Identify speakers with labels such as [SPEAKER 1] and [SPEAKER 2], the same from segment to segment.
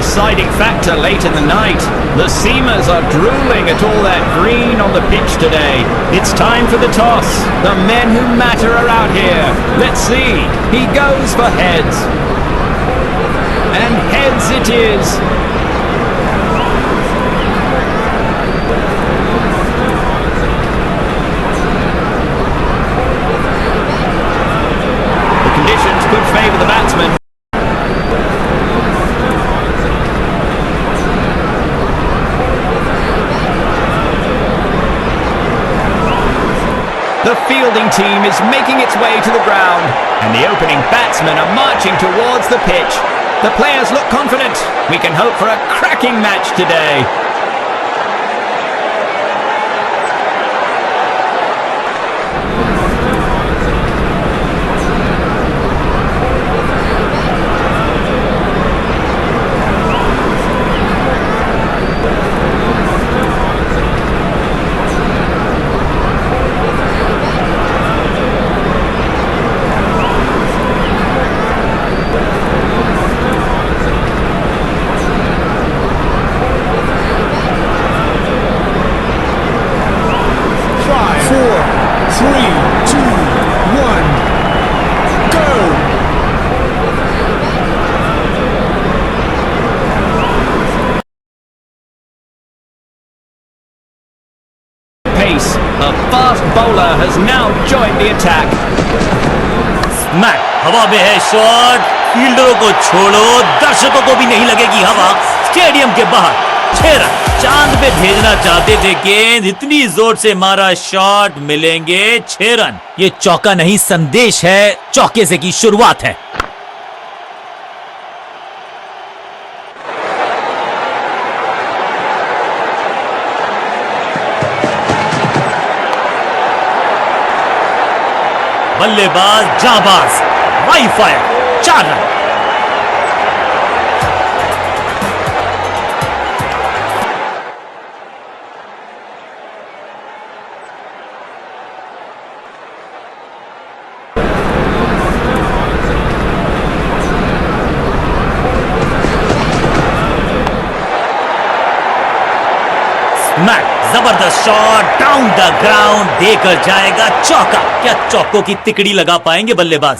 [SPEAKER 1] deciding factor late in the night. The Seamers are drooling at all that green on the pitch today. It's time for the toss. The men who matter are out here. Let's see. He goes for heads. And heads it is. The conditions could favour the batsman. The fielding team is making its way to the ground, and the opening batsmen are marching towards the pitch. The players look confident. We can hope for a cracking match today. A fast bowler has now joined the attack.
[SPEAKER 2] Smack, हवा में है shot, फील्डरों को छोड़ो, दर्शकों को भी नहीं लगेगी हवा। स्टेडियम के बाहर 6 रन, चांद पे भेजना चाहते थे गेंद, इतनी जोर से मारा शॉट, मिलेंगे 6 रन। ये चौका नहीं संदेश है, चौके से की शुरुआत है। बल्लेबाज जाबाज, वाई फायर, 4 रन। स्मैक, जबरदस्त शॉट, डाउन द ग्राउंड, देकर जाएगा चौका। क्या चौकों की तिकड़ी लगा पाएंगे बल्लेबाज?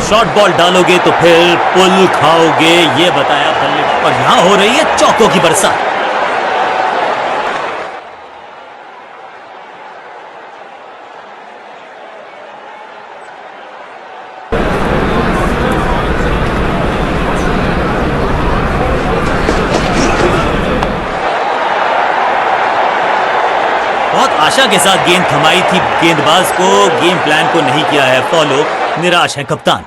[SPEAKER 2] शॉर्ट बॉल डालोगे तो फिर पुल खाओगे, ये बताया बल्लेबाज। और यहां हो रही है चौकों की बरसात। बहुत आशा के साथ गेंद थमाई थी गेंदबाज को, गेम प्लान को नहीं किया है फॉलो, निराश है कप्तान।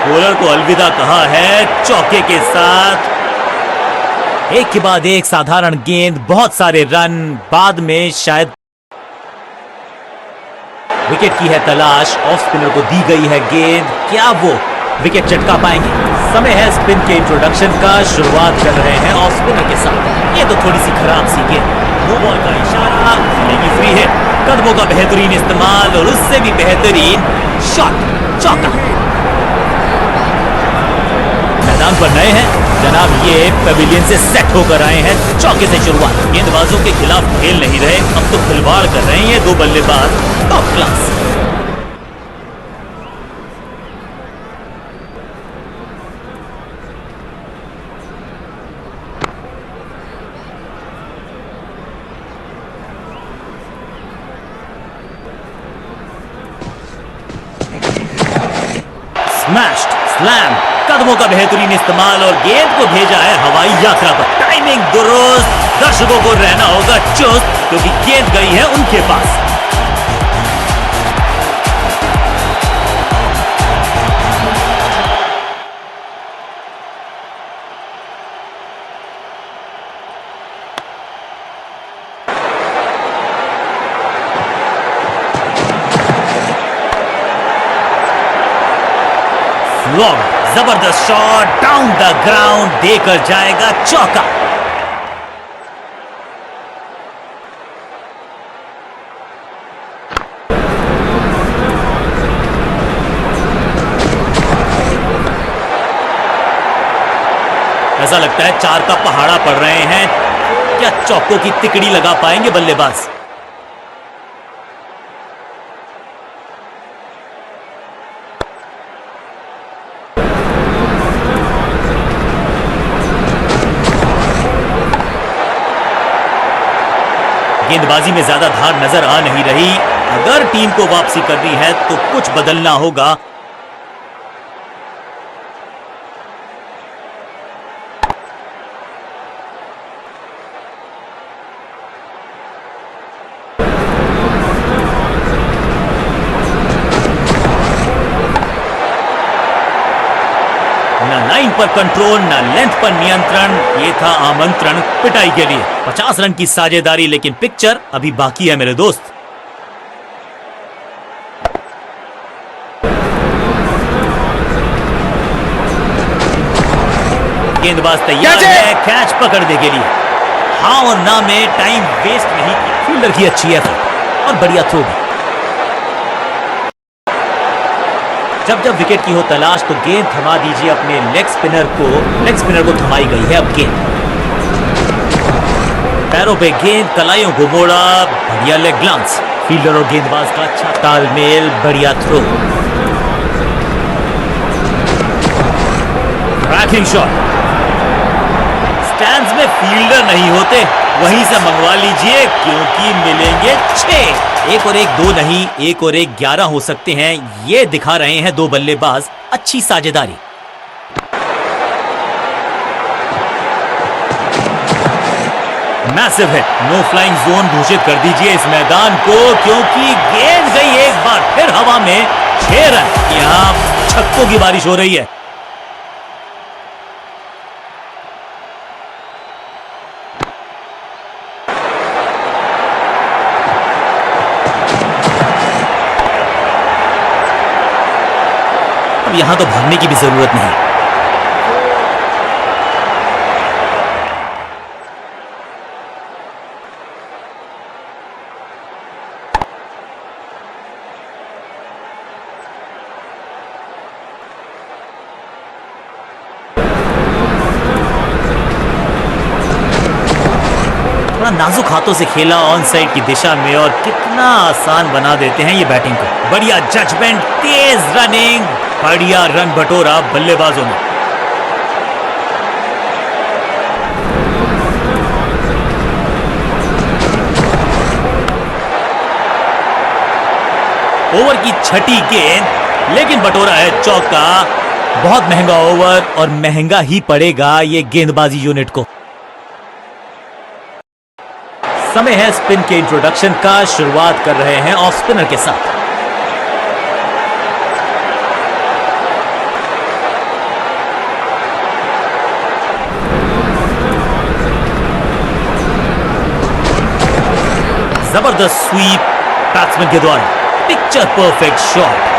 [SPEAKER 2] बॉलर को अलविदा कहा है चौके के साथ। एक के बाद एक साधारण गेंद, बहुत सारे रन, बाद में शायद विकेट की है तलाश। ऑफ स्पिनर को दी गई है गेंद, क्या वो विकेट चटका पाएंगे? समय है स्पिन के इंट्रोडक्शन का, शुरुआत कर रहे हैं ऑफ स्पिनर के साथ। ये तो थोड़ी सी खराब सी गेंद, नो बॉल का इशारा, मिलेगी फ्री हिट। कदमों का बेहतरीन इस्तेमाल और उससे भी बेहतरीन शॉट, चौका। मैदान पर नए हैं जनाब, ये पवेलियन से सेट होकर आए हैं। चौके से शुरुआत, गेंदबाजों के खिलाफ खेल नहीं रहे, अब तो खिलवाड़ कर रहे हैं ये दो बल्लेबाज, टॉप क्लास। स्मैश्ड, स्लैम, कदमों का बेहतरीन इस्तेमाल और गेंद को भेजा है हवाई यात्रा पर। टाइमिंग दुरुस्त, दर्शकों को रहना होगा चुस्त क्योंकि गेंद गई है उनके पास। लॉन्ग जबरदस्त शॉट डाउन द ग्राउंड, देकर जाएगा चौका। ऐसा लगता है 4 का पहाड़ा पड़ रहे हैं। क्या चौकों की तिकड़ी लगा पाएंगे बल्लेबाज? गेंदबाजी में ज्यादा धार नजर आ नहीं रही। अगर टीम को वापसी करनी है तो कुछ बदलना होगा। ना लाइन पर कंट्रोल, ना लेंथ पर नियंत्रण। ये था आमंत्रण पिटाई के लिए। 50 रन की साझेदारी, लेकिन पिक्चर अभी बाकी है मेरे दोस्त। गेंदबाज तैयार है कैच पकड़ने के लिए। हाँ और ना में टाइम वेस्ट नहीं किया। फील्डर की अच्छी एफर्ट और बढ़िया थ्रो भी। जब जब विकेट की हो तलाश तो गेंद थमा दीजिए अपने लेग स्पिनर को थमाई गई है अब गेंद। पैरों पे गेंद, कलाइयों को मोड़ा, बढ़िया लेग ग्लांस। फील्डर और गेंदबाज का अच्छा तालमेल, बढ़िया थ्रो। Tracking shot. स्टैंड्स में फील्डर नहीं होते, वहीं से मंगवा लीजिए क्योंकि मिलेंगे 6। 1 और 1 2 नहीं, 1 और 1 11 हो सकते हैं। ये दिखा रहे हैं दो बल्लेबाज अच्छी साझेदारी। Massive hit, no flying zone घोषित कर दीजिए इस मैदान को, क्योंकि गेंद गई एक बार फिर हवा में। 6 रन। यहां छक्कों की बारिश हो रही है। यहां तो भागने की भी जरूरत नहीं। थोड़ा नाजुक हाथों से खेला ऑन साइड की दिशा में, और कितना आसान बना देते हैं ये बैटिंग को। बढ़िया जजमेंट, तेज रनिंग, बढ़िया रन बटोरा बल्लेबाजों ने। ओवर की छठी गेंद, लेकिन बटोरा है चौका। बहुत महंगा ओवर और महंगा ही पड़ेगा ये गेंदबाजी यूनिट को। समय है स्पिन के इंट्रोडक्शन का। शुरुआत कर रहे हैं ऑफ स्पिनर के साथ। जबरदस्त स्वीप बैट्समैन के द्वारा। Picture perfect shot.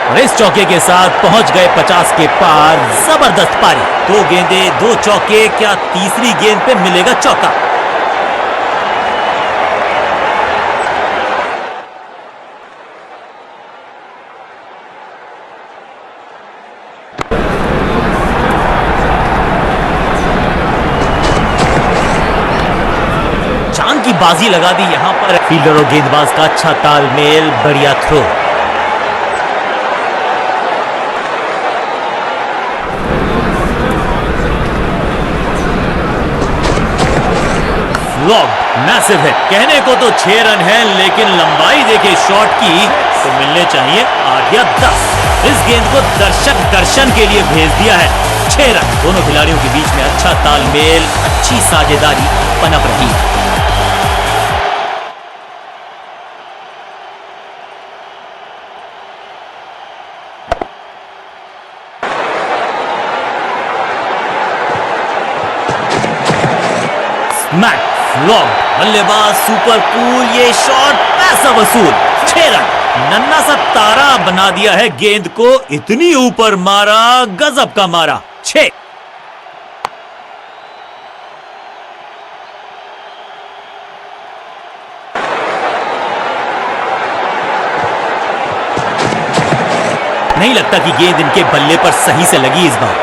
[SPEAKER 2] और इस चौके के साथ पहुंच गए 50 के पार। जबरदस्त पारी। 2 गेंदे 2 चौके। क्या तीसरी गेंद पे मिलेगा चौका? चांद की बाजी लगा दी यहां पर। फील्डर और गेंदबाज का अच्छा तालमेल, बढ़िया थ्रो। Massive hit. कहने को तो 6 रन है, लेकिन लंबाई देखे शॉट की तो मिलने चाहिए 8 या 10। इस गेंद को दर्शन के लिए भेज दिया है। 6 रन। दोनों खिलाड़ियों के बीच में अच्छा तालमेल, अच्छी साझेदारी पनप रही है। लॉन्ग, बल्लेबाज सुपर कूल, ये शॉट पैसा वसूल, 6 रन। नन्ना सा तारा बना दिया है गेंद को, इतनी ऊपर मारा, गजब का मारा, 6। नहीं लगता कि गेंद इनके बल्ले पर सही से लगी इस बार।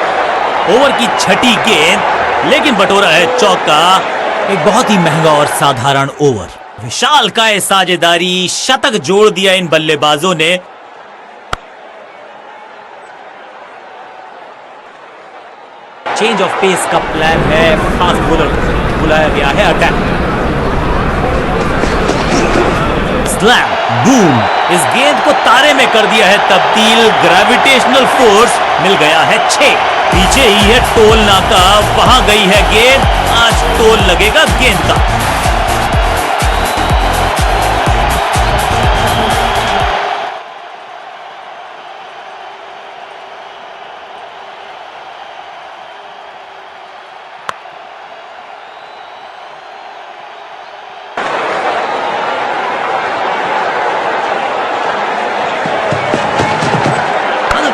[SPEAKER 2] ओवर की छठी गेंद, लेकिन बटोरा है चौका। एक बहुत ही महंगा और साधारण ओवर। विशालकाय साझेदारी, शतक जोड़ दिया इन बल्लेबाजों ने। चेंज ऑफ पेस का प्लान है, फास्ट बॉलर को बुलाया गया है अटैक। स्लैम, बूम, इस गेंद को तारे में कर दिया है तब्दील। ग्रेविटेशनल फोर्स मिल गया है 6। पीछे ही है टोल नाका, वहां गई है गेंद, आज टोल लगेगा गेंद का।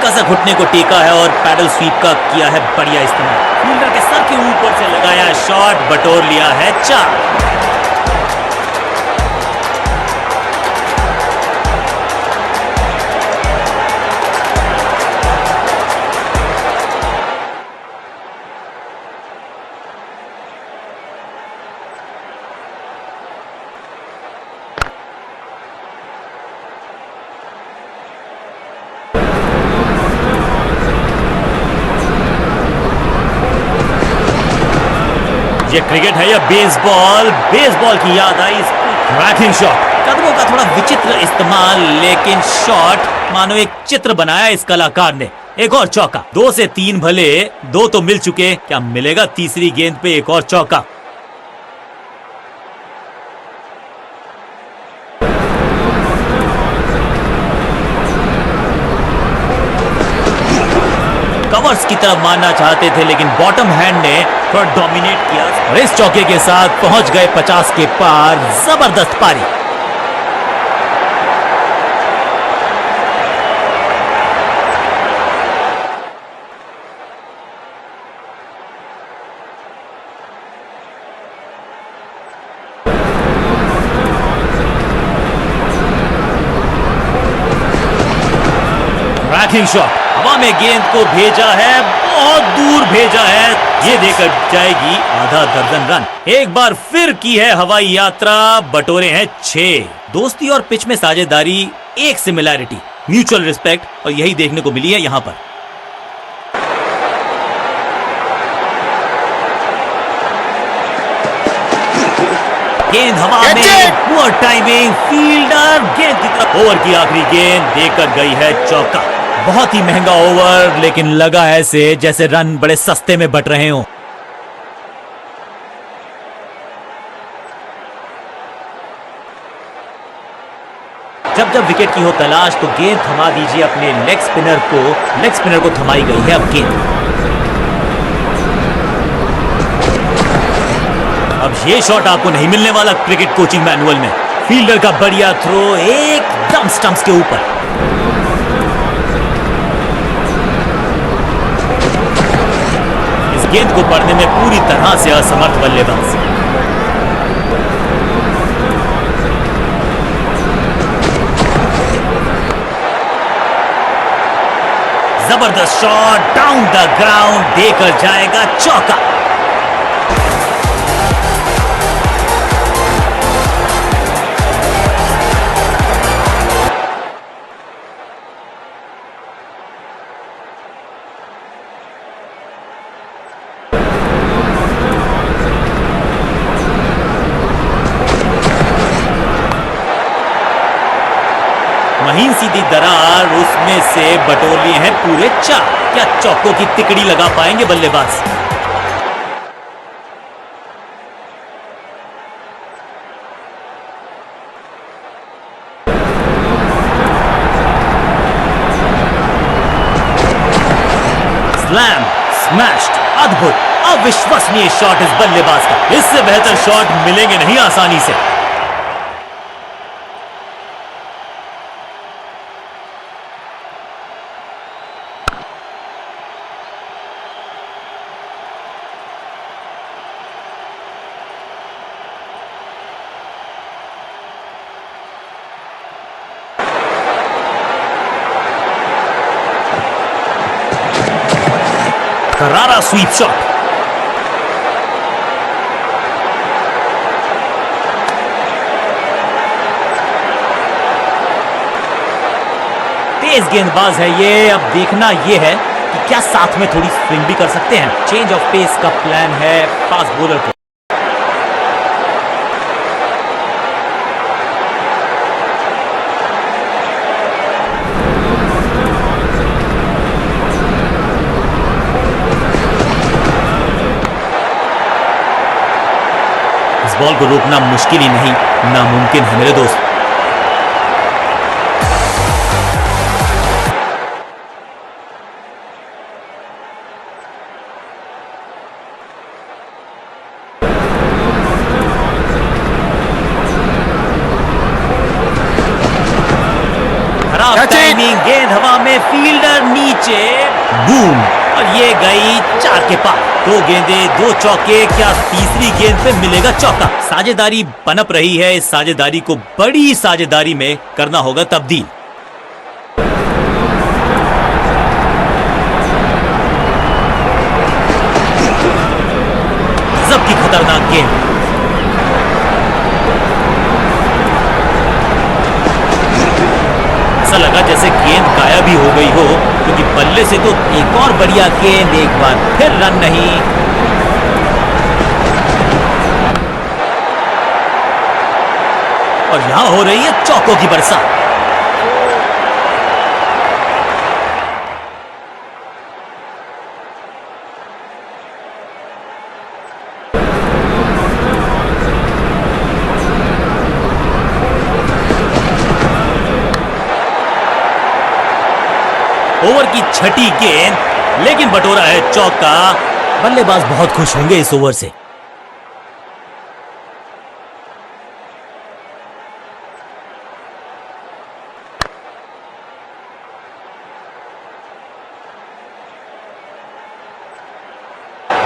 [SPEAKER 2] सा घुटने को टेका है और पैडल स्वीप का किया है बढ़िया इस्तेमाल। फील्डर के सर के ऊपर से लगाया शॉट, बटोर लिया है 4। ये क्रिकेट है या बेसबॉल? बेसबॉल की याद आई। क्रैकिंग शॉट, कदमों का थोड़ा विचित्र इस्तेमाल, लेकिन शॉट मानो एक चित्र बनाया इस कलाकार ने। एक और चौका, 2 से 3 भले, 2 तो मिल चुके, क्या मिलेगा तीसरी गेंद पे एक और चौका? कवर्स की तरफ मारना चाहते थे, लेकिन बॉटम हैंड ने थोड़ा डोमिनेट किया और इस चौके के साथ पहुंच गए 50 के पार। जबरदस्त पारी। रैकिंग शॉट, हवा में गेंद को भेजा है, बहुत दूर भेजा है, ये देकर जाएगी आधा दर्जन रन। एक बार फिर की है हवाई यात्रा, बटोरे हैं 6। दोस्ती और पिच में साझेदारी, एक सिमिलैरिटी, म्यूचुअल रिस्पेक्ट, और यही देखने को मिली है यहां पर। गेंद हवा में, पुअर टाइमिंग, फील्डर गेंद की तरफ। ओवर की आखिरी गेंद देकर गई है चौका। बहुत ही महंगा ओवर, लेकिन लगा ऐसे जैसे रन बड़े सस्ते में बट रहे हों। जब जब विकेट की हो तलाश तो गेंद थमा दीजिए अपने लेग स्पिनर को थमाई गई है अब गेंद। अब ये शॉट आपको नहीं मिलने वाला क्रिकेट कोचिंग मैनुअल में। फील्डर का बढ़िया थ्रो, एकदम स्टंप्स के ऊपर। गेंद को पढ़ने में पूरी तरह से असमर्थ बल्लेबाज। जबरदस्त शॉट, डाउन द ग्राउंड, देकर जाएगा चौका। महीन सीधी दरार, उसमें से बटोर लिए हैं पूरे 4। क्या चौकों की तिकड़ी लगा पाएंगे बल्लेबाज? स्लैम, स्मैश्ड, अद्भुत, अविश्वसनीय शॉट इस बल्लेबाज का, इससे बेहतर शॉट मिलेंगे नहीं आसानी से। करारा स्वीप शॉट। तेज गेंदबाज है ये, अब देखना ये है कि क्या साथ में थोड़ी स्विंग भी कर सकते हैं। चेंज ऑफ पेस का प्लान है फास्ट बॉलर को। इस बॉल को रोकना मुश्किल ही नहीं, नामुमकिन है मेरे दोस्त। खराब टाइमिंग, गेंद हवा में, फील्डर नीचे, बूम, और ये गई 4 के पार। 2 गेंदें 2 चौके, क्या तीसरी गेंद पे मिलेगा चौका? साझेदारी पनप रही है, इस साझेदारी को बड़ी साझेदारी में करना होगा तब्दील। गजब की खतरनाक गेंद। ऐसा लगा जैसे गेंद गायब ही हो गई हो, क्योंकि बल्ले से तो एक और बढ़िया गेंद, एक बार फिर रन नहीं। और यहां हो रही है चौकों की बरसात। ओवर की छठी गेंद, लेकिन बटोरा है चौका। बल्लेबाज बहुत खुश होंगे इस ओवर से।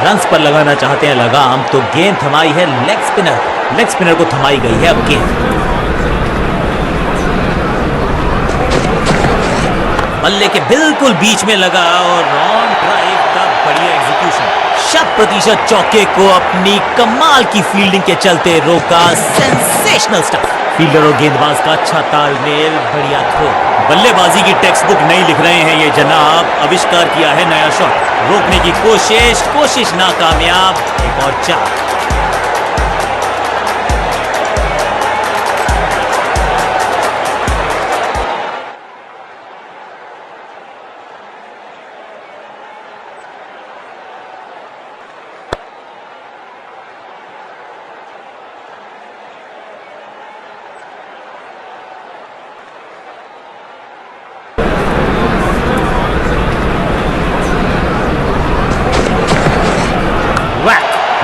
[SPEAKER 2] रन्स पर लगाना चाहते हैं लगाम, तो गेंद थमाई है लेग स्पिनर। लेग स्पिनर को थमाई गई है अब गेंद। बल्ले के बिल्कुल बीच में लगा और रॉन्ग ड्राइव का बढ़िया एग्जीक्यूशन। 100% चौके को अपनी कमाल की फील्डिंग के चलते रोका। Sensational stuff. फील्डर और गेंदबाज का अच्छा तालमेल, बढ़िया थ्रो। बल्लेबाजी की टेक्स्ट बुक नहीं लिख रहे हैं ये जनाब, आविष्कार किया है नया शॉट। रोकने की कोशिश नाकामयाब। एक और 4।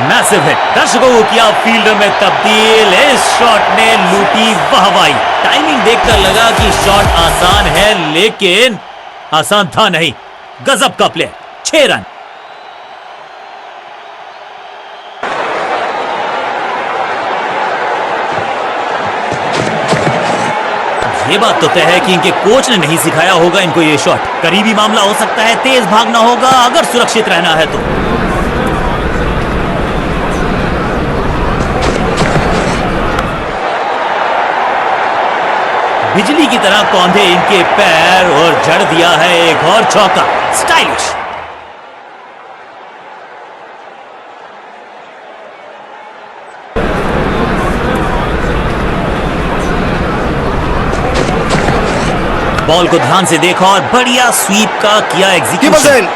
[SPEAKER 2] मैसिव हिट, दर्शकों को किया फील्डर में तब्दील। इस शॉट ने लूटी वाहवाही। टाइमिंग देखकर लगा कि शॉट आसान है, लेकिन आसान था नहीं। गजब का प्ले। 6 रन। ये बात तो तय है कि इनके कोच ने नहीं सिखाया होगा इनको ये शॉट। करीबी मामला हो सकता है, तेज भागना होगा अगर सुरक्षित रहना है तो। बिजली की तरह कौंधे इनके पैर और जड़ दिया है एक और चौका। स्टाइलिश। बॉल को ध्यान से देखा और बढ़िया स्वीप का किया एग्जीक्यूशन।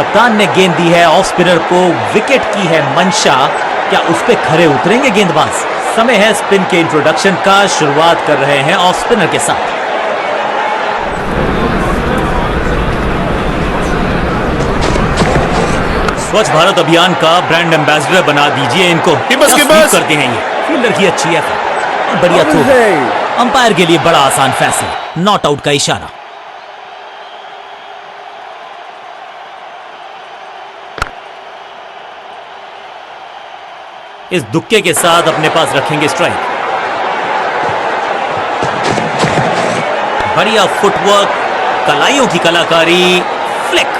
[SPEAKER 2] कप्तान ने गेंद दी है ऑफ स्पिनर को, विकेट की है मंशा। क्या उस पे खरे उतरेंगे गेंदबाज? समय है स्पिन के इंट्रोडक्शन का। शुरुआत कर रहे हैं ऑफ स्पिनर के साथ। स्वच्छ भारत अभियान का ब्रांड एम्बेसडर बना दीजिए इनको। स्वीप करते हैं ये। फील्डर की अच्छी है और बढ़िया थ्रो। अंपायर के लिए बड़ा आसान फैसला, नॉट आउट का इशारा। इस दुक्के के साथ अपने पास रखेंगे स्ट्राइक। बढ़िया फुटवर्क, कलाइयों की कलाकारी, फ्लिक।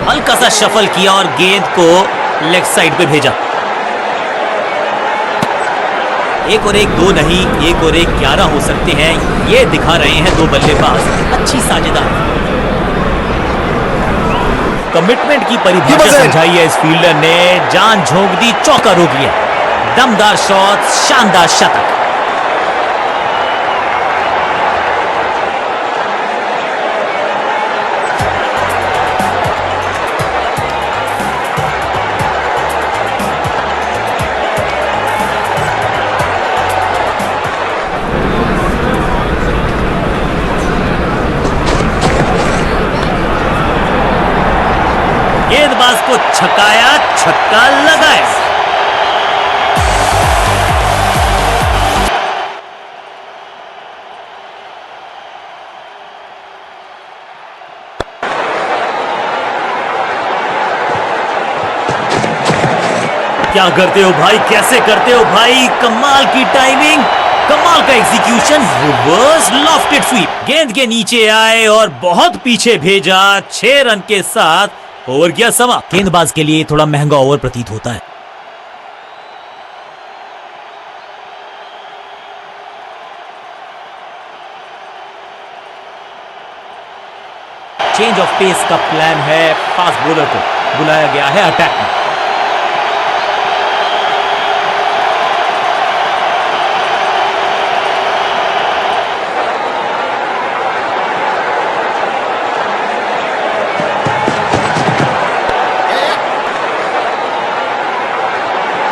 [SPEAKER 2] हल्का सा शफल किया और गेंद को लेग साइड पे भेजा। 1 और 1 2 नहीं, 1 और 1 11 हो सकते हैं, ये दिखा रहे हैं दो बल्लेबाज। अच्छी साझेदारी। कमिटमेंट की परिभाषा समझाई है इस फील्डर ने। जान झोंक दी, चौका रोक लिया। दमदार शॉट, शानदार शतक। गेंदबाज को छकाया, छक्का लगाया। क्या करते हो भाई, कैसे करते हो भाई? कमाल की टाइमिंग, कमाल का एग्जीक्यूशन। रिवर्स लॉफ्टेड स्वीप, गेंद के नीचे आए और बहुत पीछे भेजा। 6 रन के साथ ओवर गया समा। गेंदबाज के लिए थोड़ा महंगा ओवर प्रतीत होता है। चेंज ऑफ पेस का प्लान है। फास्ट बॉलर को बुलाया गया है अटैक में।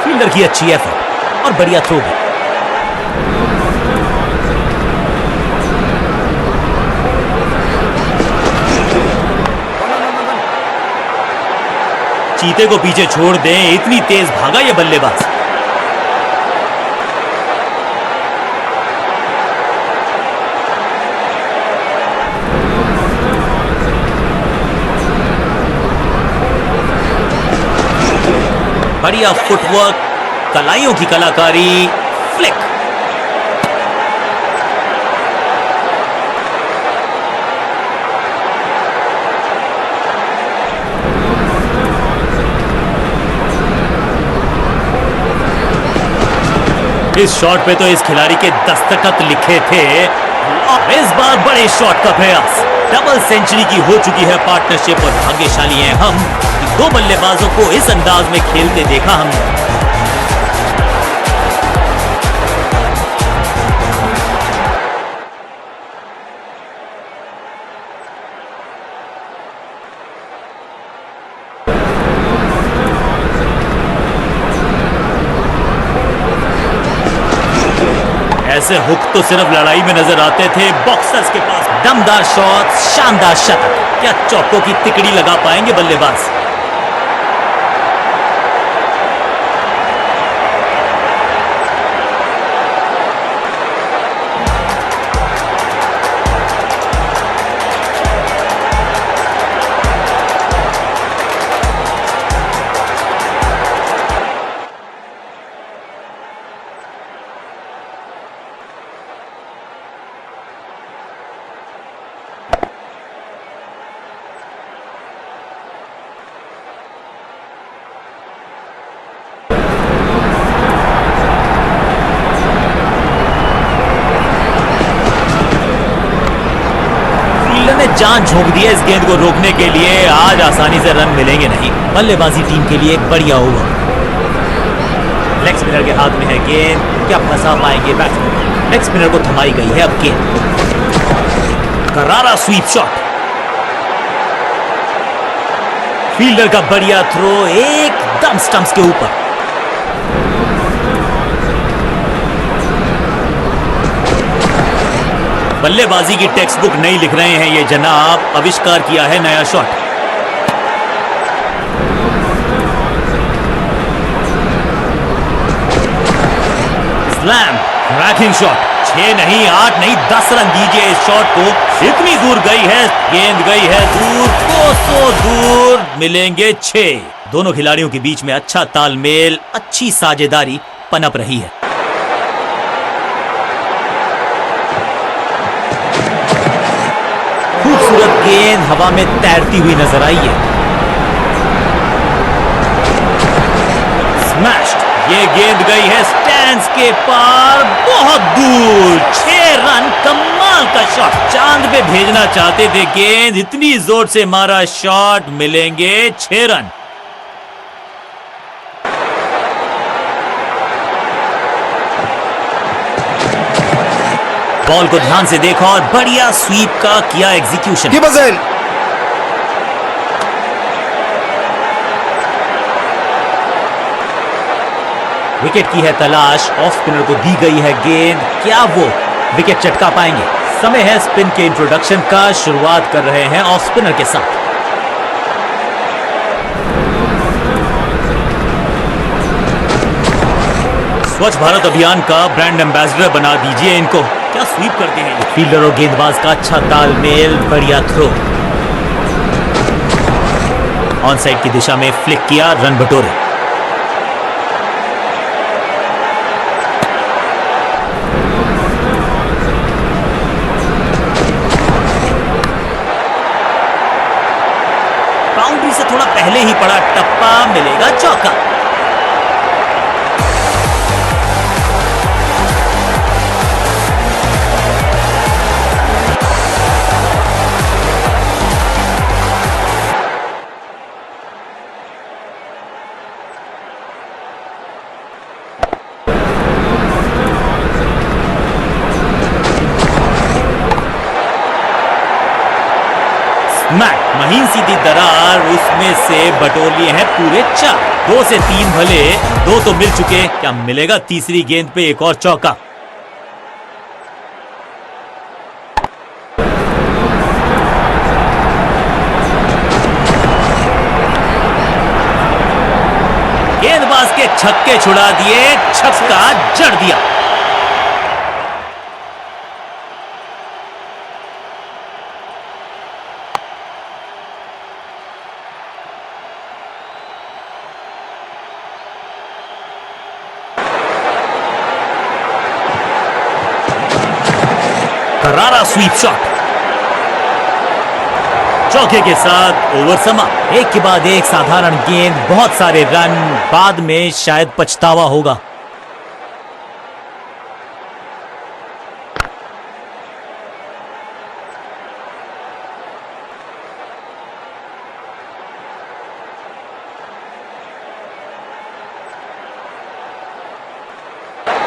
[SPEAKER 2] फील्डर की अच्छी एफर्ट और बढ़िया थ्रो भी। चीते को पीछे छोड़ दें, इतनी तेज भागा ये बल्लेबाज। बढ़िया फुटवर्क, कलाइयों की कलाकारी, फ्लिक। इस शॉट पे तो इस खिलाड़ी के दस्तखत लिखे थे। और इस बार बड़े शॉट का प्रयास। डबल सेंचुरी की हो चुकी है पार्टनरशिप और भाग्यशाली हैं हम, दो बल्लेबाजों को इस अंदाज में खेलते देखा हमने। ऐसे हुक तो सिर्फ लड़ाई में नजर आते थे बॉक्सर्स के पास। दमदार शॉट, शानदार शतक। क्या चौकों की तिकड़ी लगा पाएंगे बल्लेबाज? जान झोंक दी है इस गेंद को रोकने के लिए। आज आसानी से रन मिलेंगे नहीं। बल्लेबाजी टीम के लिए एक बढ़िया ओवर। लेग स्पिनर के हाथ में है गेंद, क्या फंसा पाएंगे बैट्समैन? लेग स्पिनर को थमाई गई है अब गेंद। करारा स्वीप शॉट, फील्डर का बढ़िया थ्रो एकदम स्टंप्स के ऊपर। बल्लेबाजी की टेक्स्ट बुक नहीं लिख रहे हैं ये जनाब, आविष्कार किया है नया शॉट। Slam, cracking shot. 6 नहीं 8 नहीं 10 रन दीजिए इस शॉट को। इतनी दूर गई है गेंद, गई है दूर, कोसों दूर, मिलेंगे 6। दोनों खिलाड़ियों के बीच में अच्छा तालमेल, अच्छी साझेदारी पनप रही है। खूबसूरत गेंद हवा में तैरती हुई नजर आई है। स्मैश्ड, ये गेंद गई है स्टैंड्स के पार, बहुत दूर। 6 रन, कमाल का शॉट। चांद पे भेजना चाहते थे गेंद, इतनी जोर से मारा शॉट, मिलेंगे 6 रन। बॉल को ध्यान से देखा और बढ़िया स्वीप का किया एग्जीक्यूशन। विकेट की है तलाश, ऑफ स्पिनर को दी गई है गेंद, क्या वो विकेट चटका पाएंगे? समय है स्पिन के इंट्रोडक्शन का, शुरुआत कर रहे हैं ऑफ स्पिनर के साथ। स्वच्छ भारत अभियान का ब्रांड एम्बेसडर बना दीजिए इनको। क्या स्वीप करते हैं ये। फील्डर और गेंदबाज का अच्छा तालमेल, बढ़िया थ्रो, ऑन साइड की दिशा में फ्लिक किया, रन बटोरे। बाउंड्री से थोड़ा पहले ही पड़ा टप्पा, मिलेगा चौका। मैक, महीन सीधी दरार, उसमें से बटोर लिए हैं पूरे 4। 2 से 3 भले, 2 तो मिल चुके, क्या मिलेगा तीसरी गेंद पे एक और चौका? गेंदबाज के छक्के छुड़ा दिए, छक्का जड़ दिया। करारा स्वीप शॉट, चौके के साथ ओवर समा। एक के बाद एक साधारण गेंद, बहुत सारे रन, बाद में शायद पछतावा होगा।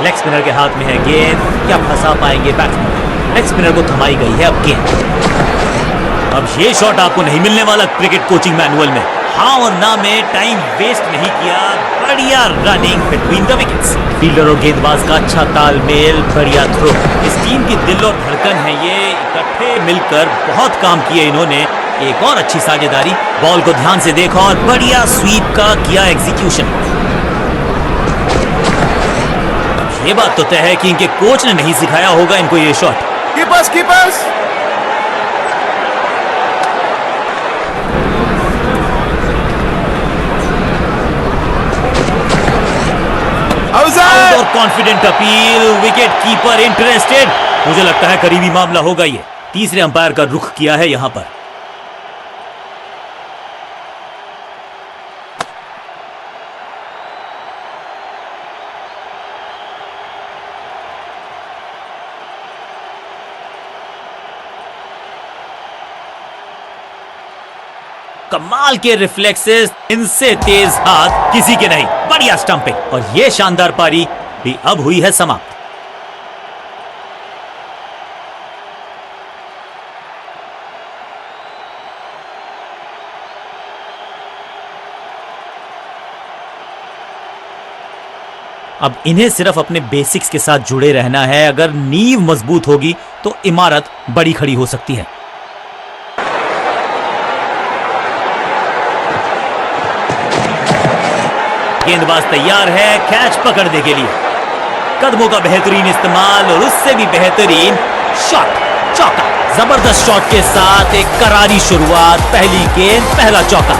[SPEAKER 2] लेग स्पिनर के हाथ में है गेंद, क्या फंसा पाएंगे बैट्समैन? लेग स्पिनर को थमाई गई है अब गेंद। अब ये शॉट आपको नहीं मिलने वाला क्रिकेट कोचिंग मैनुअल में। हाँ और ना में टाइम वेस्ट नहीं किया, बढ़िया running between the wickets. Fielder और गेंदबाज का अच्छा तालमेल, बढ़िया थ्रो। इस टीम की दिल और धड़कन है ये, इकट्ठे मिलकर बहुत काम किए इन्होंने। एक और अच्छी साझेदारी, बॉल को ध्यान से देखा और बढ़िया स्वीप का किया एग्जीक्यूशन। ये बात तो तय है कि इनके कोच ने नहीं सिखाया होगा इनको ये शॉट।
[SPEAKER 3] कीपर्स
[SPEAKER 2] और confident appeal, wicket keeper interested. मुझे लगता है करीबी मामला होगा ये। तीसरे अंपायर का रुख किया है यहां पर। कमाल के रिफ्लेक्सेस, इनसे तेज हाथ किसी के नहीं, बढ़िया स्टंपिंग। और ये शानदार पारी भी अब हुई है समाप्त। अब इन्हें सिर्फ अपने बेसिक्स के साथ जुड़े रहना है। अगर नींव मजबूत होगी तो इमारत बड़ी खड़ी हो सकती है। गेंदबाज तैयार है कैच पकड़ने के लिए। कदमों का बेहतरीन इस्तेमाल और उससे भी बेहतरीन शॉट, चौका। जबरदस्त शॉट के साथ एक करारी शुरुआत। पहली गेंद, पहला चौका।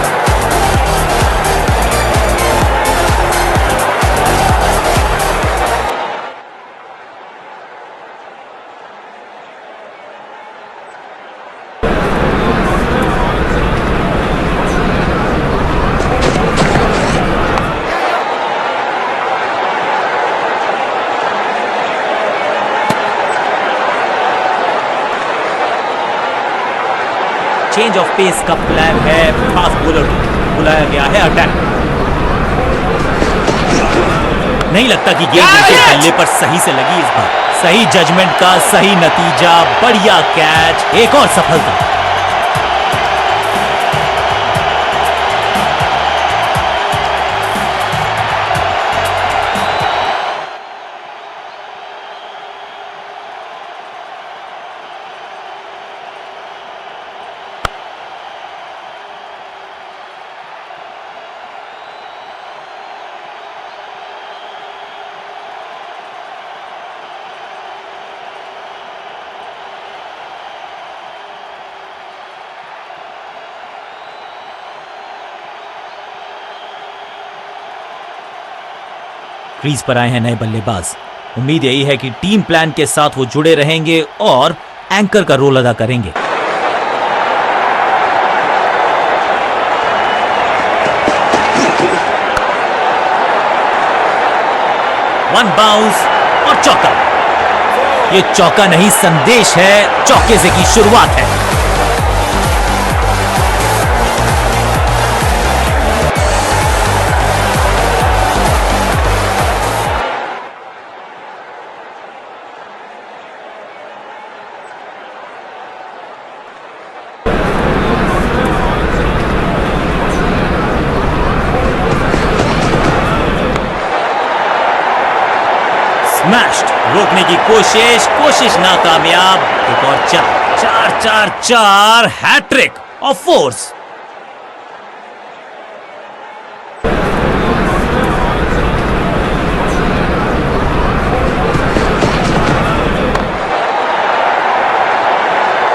[SPEAKER 2] चेंज ऑफ पेस का प्लान है। फास्ट बॉलर बुलाया गया है अटैक। नहीं लगता कि गेंद उनके बल्ले पर सही से लगी इस बार। सही जजमेंट का सही नतीजा। बढ़िया कैच, एक और सफलता। क्रीज पर आए हैं नए बल्लेबाज। उम्मीद यही है कि टीम प्लान के साथ वो जुड़े रहेंगे और एंकर का रोल अदा करेंगे। वन बाउंस और चौका। ये चौका नहीं संदेश है, चौके से की शुरुआत है। स्मैश्ड, रोकने की कोशिश नाकामयाब। एक और चार हैट्रिक ऑफ फोर्स।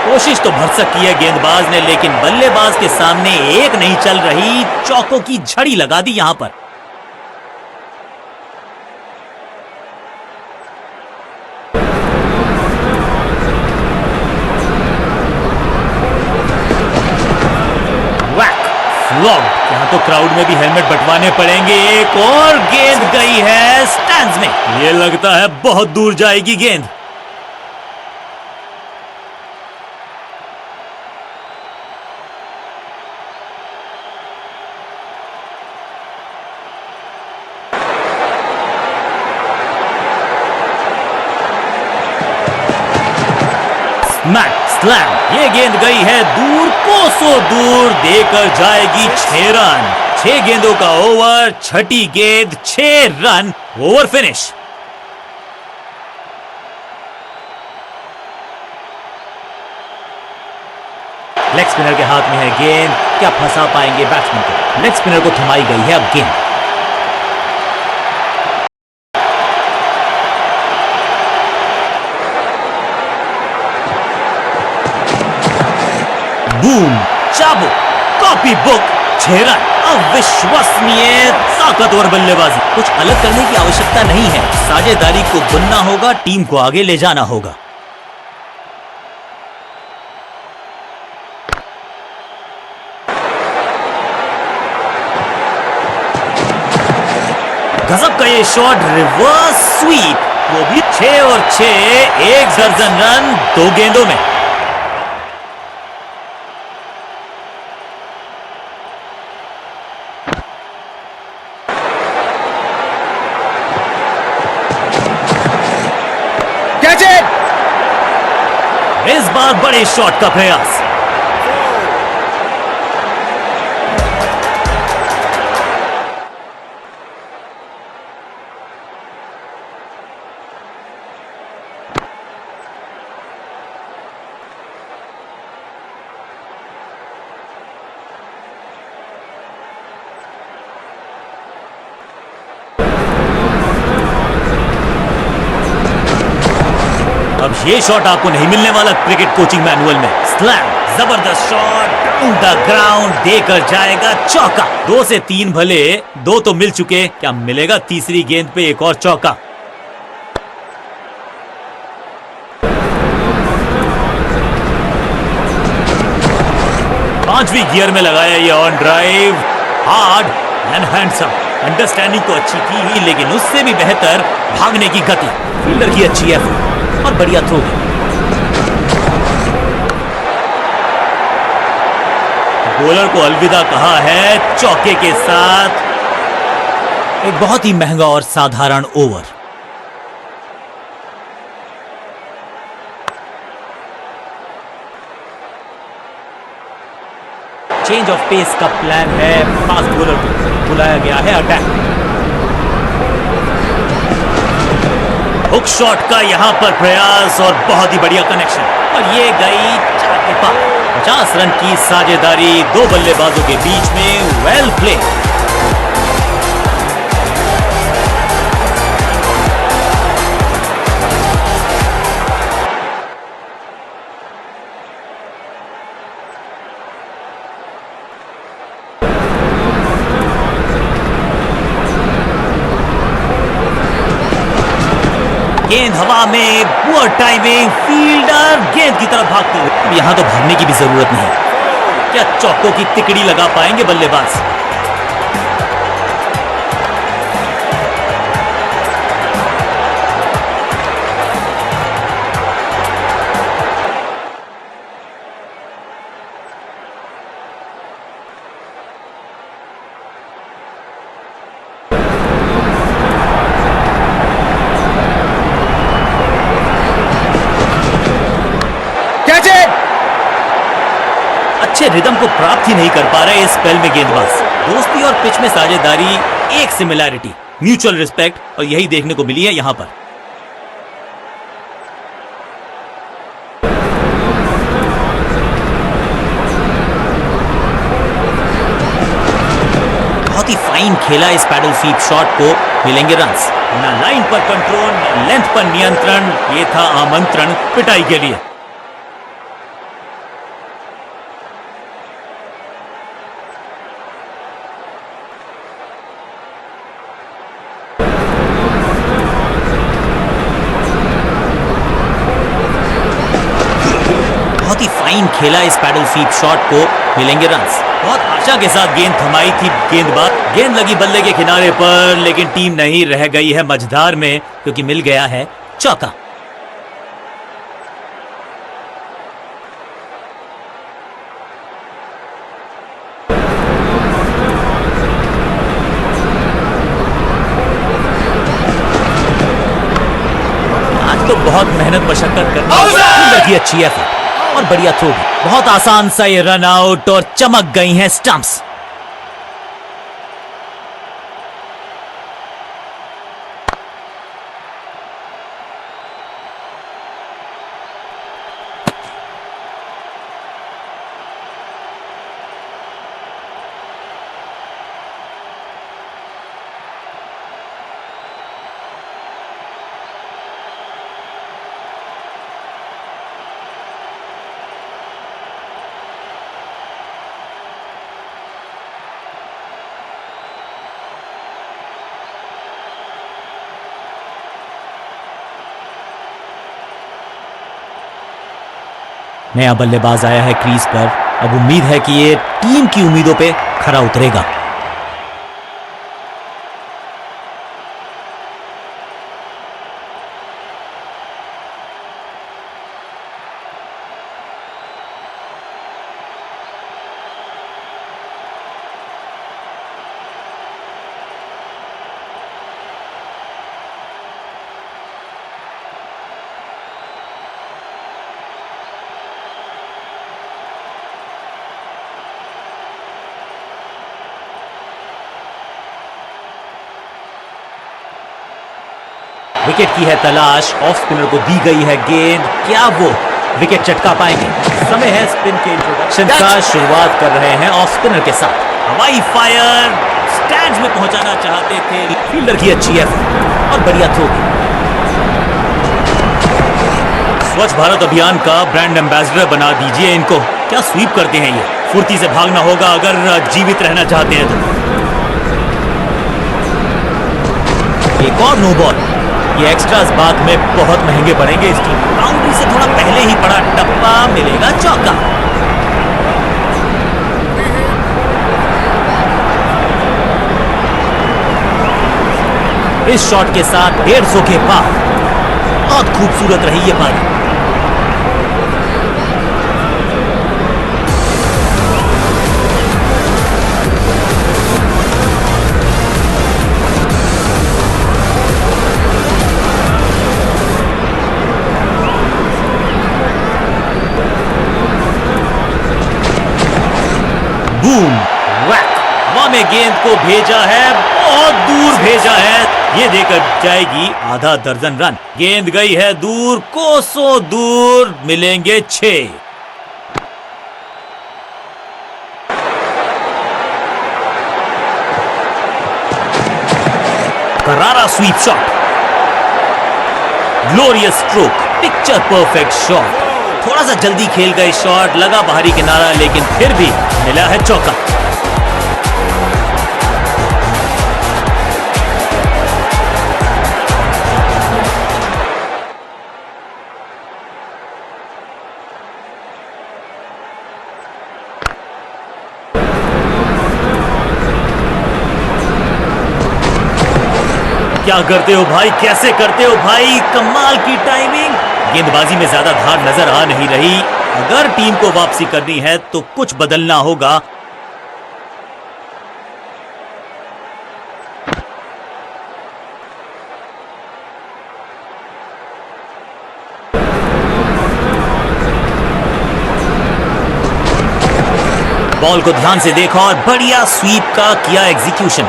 [SPEAKER 2] कोशिश तो भरसक की है गेंदबाज ने, लेकिन बल्लेबाज के सामने एक नहीं चल रही। चौकों की झड़ी लगा दी यहां पर। यहां तो क्राउड में भी हेलमेट बंटवाने पड़ेंगे। एक और गेंद गई है स्टैंड्स में। ये लगता है बहुत दूर जाएगी गेंद। स्मैक स्लैम, ये गेंद गई है दूर, कोसों दूर, देकर जाएगी 6 रन। 6 गेंदों का ओवर, छठी गेंद 6 run, over finish. Leg spinner के हाथ में है गेंद, क्या फंसा पाएंगे बैट्समैन को? लेग स्पिनर को थमाई गई है अब गेंद। बूम, चाबुक, कॉपी बुक, 6 रन। अविश्वसनीय ताकतवर बल्लेबाजी। कुछ अलग करने की आवश्यकता नहीं है, साझेदारी को बुनना होगा, टीम को आगे ले जाना होगा। गजब का ये शॉट, रिवर्स स्वीप, वो भी 6 और 6, 1 दर्जन रन 2 गेंदों में। इस बार बड़े शॉट का प्रयास। ये शॉट आपको नहीं मिलने वाला क्रिकेट कोचिंग मैनुअल में। स्लैम, जबरदस्त शॉट, डाउन द ग्राउंड, देकर जाएगा चौका। 2 से 3 भले, 2 तो मिल चुके, क्या मिलेगा तीसरी गेंद पे एक और चौका? पांचवी गियर में लगाया ये on drive, hard and handsome. Understanding तो अच्छी थी ही, लेकिन उससे भी बेहतर भागने की गति, फील्डर की अच्छी एफर्ट और बढ़िया थ्रो। बॉलर को अलविदा कहा है चौके के साथ। एक बहुत ही महंगा और साधारण ओवर। चेंज ऑफ पेस का प्लान है, फास्ट बॉलर को बुलाया गया है अटैक। हुक शॉट का यहां पर प्रयास और बहुत ही बढ़िया कनेक्शन, और ये गई 4 के पार। 50 रन की साझेदारी 2 बल्लेबाजों के बीच में, वेल प्ले। गेंद हवा में, पुअर टाइमिंग, फील्डर गेंद की तरफ भागते हुए। यहां तो भागने की भी जरूरत नहीं। क्या चौकों की तिकड़ी लगा पाएंगे बल्लेबाज? अच्छे रिदम को प्राप्त ही नहीं कर पा रहे इस स्पेल में गेंदबाज। दोस्ती और पिच में साझेदारी, एक सिमिलैरिटी, म्यूचुअल रिस्पेक्ट, और यही देखने को मिली है यहां पर। बहुत ही फाइन खेला इस पैडल स्वीप शॉट को, मिलेंगे रन्स। ना लाइन पर कंट्रोल, ना लेंथ पर नियंत्रण, ये था आमंत्रण पिटाई के लिए। फाइन खेला इस पैडल स्वीप शॉट को, मिलेंगे रन्स। बहुत आशा के साथ गेंद थमाई थी गेंदबाज, गेंद लगी बल्ले के किनारे पर, लेकिन टीम नहीं रह गई है मझधार में, क्योंकि मिल गया है चौका। आज तो बहुत मेहनत मशक्कत करनी की अच्छी है और बढ़िया थ्रो भी। बहुत आसान सा ये रन आउट और चमक गई हैं स्टंप्स। नया बल्लेबाज आया है क्रीज पर। अब उम्मीद है कि ये टीम की उम्मीदों पे खरा उतरेगा। विकेट की है तलाश, ऑफ स्पिनर को दी गई है गेंद, क्या वो विकेट चटका पाएंगे? समय है स्पिन के इंट्रोडक्शन का। शुरुआत कर रहे हैं ऑफ स्पिनर के साथ। हवाई फायर, स्टैंड्स में पहुंचाना चाहते थे, फील्डर की अच्छी एफर्ट और बढ़िया थ्रो। स्वच्छ भारत अभियान का ब्रांड एम्बेसडर बना दीजिए इनको। क्या स्वीप करते हैं ये। फुर्ती से भागना होगा अगर जीवित रहना चाहते हैं तो। एक और नो बॉल। ये एक्स्ट्रास बाद में बहुत महंगे पड़ेंगे इस टीम। बाउंड्री से थोड़ा पहले ही पड़ा टप्पा, मिलेगा चौका। इस शॉट के साथ 150 के पार। बहुत खूबसूरत रही ये पारी। बूम वैक। हवा में गेंद को भेजा है, बहुत दूर भेजा है। ये देकर जाएगी आधा दर्जन रन। गेंद गई है दूर, कोसों दूर, मिलेंगे 6। करारा sweep shot, glorious stroke, picture perfect shot. थोड़ा सा जल्दी खेल गए शॉट, लगा बाहरी किनारा, लेकिन फिर भी मिला है चौका। क्या करते हो भाई, कैसे करते हो भाई, कमाल की टाइमिंग। गेंदबाजी में ज्यादा धार नजर आ नहीं रही। अगर टीम को वापसी करनी है तो कुछ बदलना होगा। बॉल को ध्यान से देखा और बढ़िया स्वीप का किया एग्जीक्यूशन।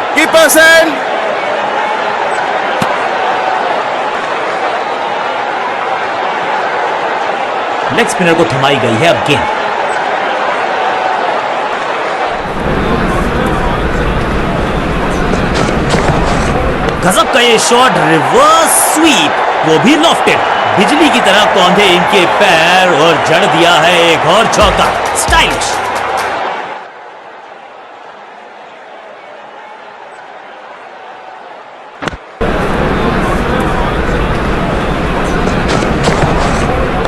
[SPEAKER 2] लेग स्पिनर को थमाई गई है अब गेंद। गजब का ये शॉट, रिवर्स स्वीप, वो भी लॉफ्टेड। बिजली की तरह कौंधे इनके पैर और जड़ दिया है एक और चौका। स्टाइलिश।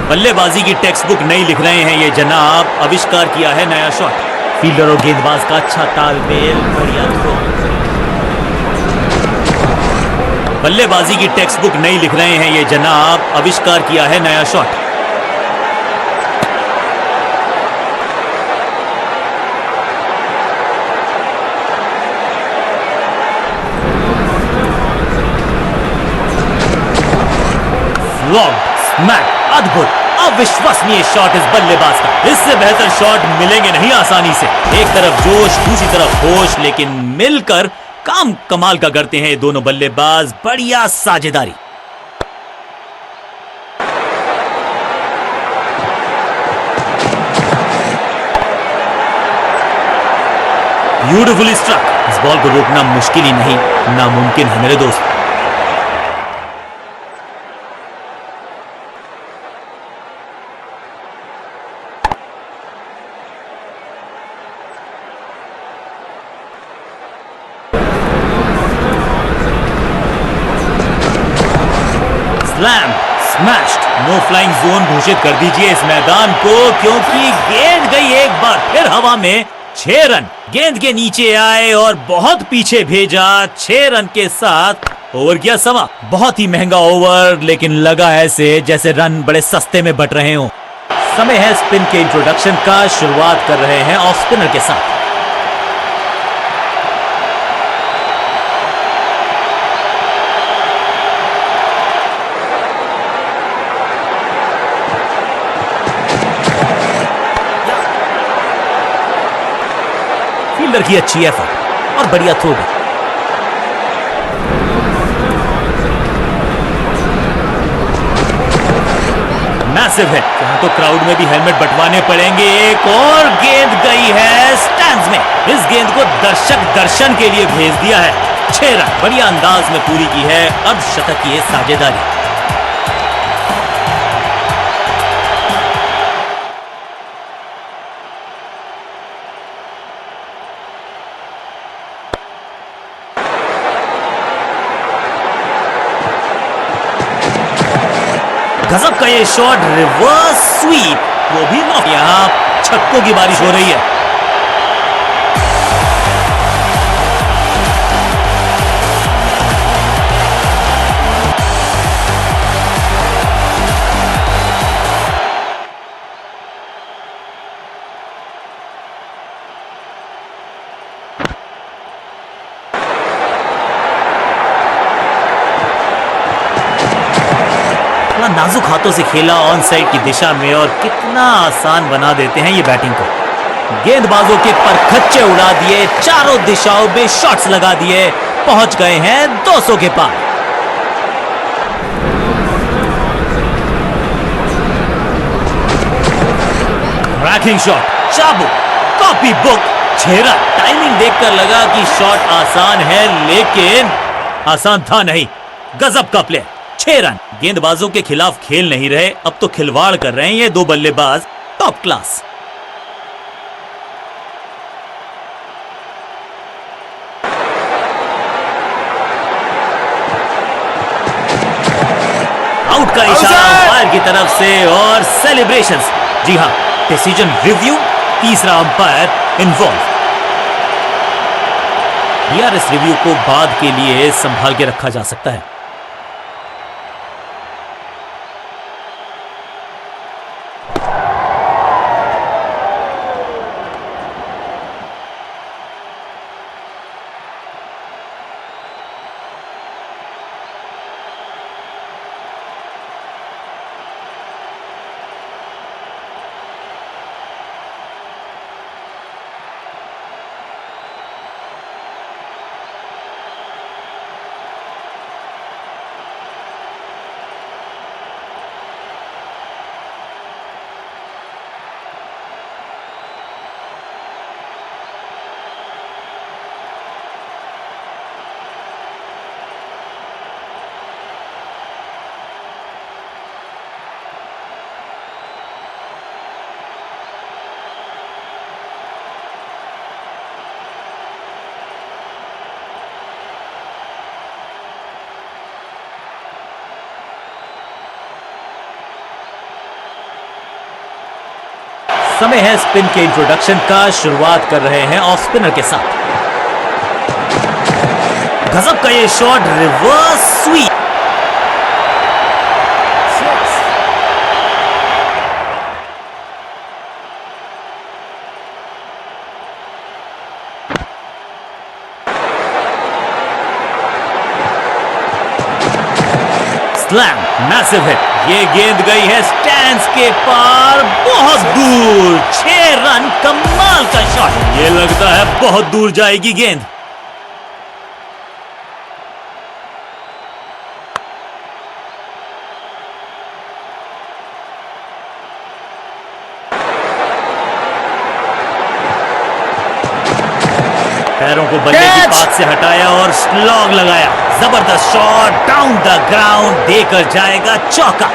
[SPEAKER 2] बल्लेबाजी की टेक्स्ट बुक नहीं लिख रहे हैं ये जनाब। आविष्कार किया है नया शॉट। फील्डर और गेंदबाज का अच्छा तालमेल, बढ़िया थ्रो। बल्लेबाजी की टेक्स्ट बुक नहीं लिख रहे हैं ये जनाब। आविष्कार किया है नया शॉट। स्मैक, अद्भुत, अविश्वसनीय शॉट इस बल्लेबाज का। इससे बेहतर शॉट मिलेंगे नहीं आसानी से। एक तरफ जोश, दूसरी तरफ होश, लेकिन मिलकर काम कमाल का करते हैं ये दोनों बल्लेबाज। बढ़िया साझेदारी। Beautifully struck. इस बॉल को रोकना मुश्किल ही नहीं, नामुमकिन है मेरे दोस्त। Slam, smashed. No flying zone घोषित कर दीजिए इस मैदान को, क्योंकि गेंद गई एक बार फिर हवा में। 6 रन गेंद के नीचे आए और बहुत पीछे भेजा। 6 रन के साथ ओवर गया समा। बहुत ही महंगा ओवर, लेकिन लगा ऐसे जैसे रन बड़े सस्ते में बट रहे हों। समय है स्पिन के इंट्रोडक्शन का। शुरुआत कर रहे हैं ऑफ स्पिनर के साथ। फील्डर की अच्छी एफर्ट और बढ़िया थ्रो भी। Massive hit. यहां तो क्राउड में भी हेलमेट बंटवाने पड़ेंगे। एक और गेंद गई है स्टैंड्स में। इस गेंद को दर्शक दर्शन के लिए भेज दिया है। 6 रन बढ़िया अंदाज में पूरी की है। अर्धशतक की साझेदारी। गजब का ये शॉट, रिवर्स स्वीप, वो भी नॉक। यहाँ छक्कों की बारिश हो रही है। नाजुक हाथों से खेला ऑन साइड की दिशा में और कितना आसान बना देते हैं ये बैटिंग को। गेंदबाजों के परखच्चे उड़ा दिए, चारों दिशाओं में शॉट्स लगा दिए, पहुंच गए हैं 200 के पार। रैकिंग शॉट, चाबुक, कॉपी बुक, 6 रन। टाइमिंग देखकर लगा कि शॉट आसान है, लेकिन आसान था नहीं। गजब का प्ले, 6 रन। गेंदबाजों के खिलाफ खेल नहीं रहे, अब तो खिलवाड़ कर रहे हैं ये 2 बल्लेबाज, टॉप क्लास। आउट का इशारा अंपायर की तरफ से और सेलिब्रेशंस। जी हां, डिसीजन रिव्यू, तीसरा अंपायर इन्वॉल्व। डीआरएस रिव्यू को बाद के लिए संभाल के रखा जा सकता है। समय है स्पिन के इंट्रोडक्शन का। शुरुआत कर रहे हैं ऑफ स्पिनर के साथ। गजब का ये shot, reverse sweep. Slam, massive hit. ये गेंद गई है स्टैंड्स के पार, बहुत दूर। 6 रन, कमाल का शॉट। ये लगता है बहुत दूर जाएगी गेंद। पैरों को बल्ले की पास से हटाया और स्लॉग लगाया। जबरदस्त शॉट, डाउन द ग्राउंड, देकर जाएगा चौका।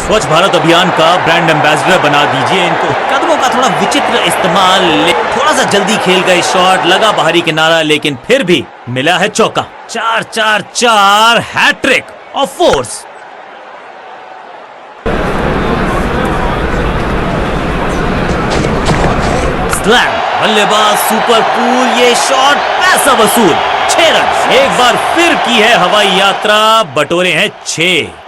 [SPEAKER 2] स्वच्छ भारत अभियान का ब्रांड एम्बेसडर बना दीजिए इनको। कदमों का थोड़ा विचित्र इस्तेमाल, थोड़ा सा जल्दी खेल गए शॉट, लगा बाहरी किनारा, लेकिन फिर भी मिला है चौका। 4-4-4, हैट्रिक ऑफ फोर्स। स्लैम, बल्लेबाज सुपर कूल, ये शॉट पैसा वसूल। 6 रन। एक बार फिर की है हवाई यात्रा, बटोरे हैं 6।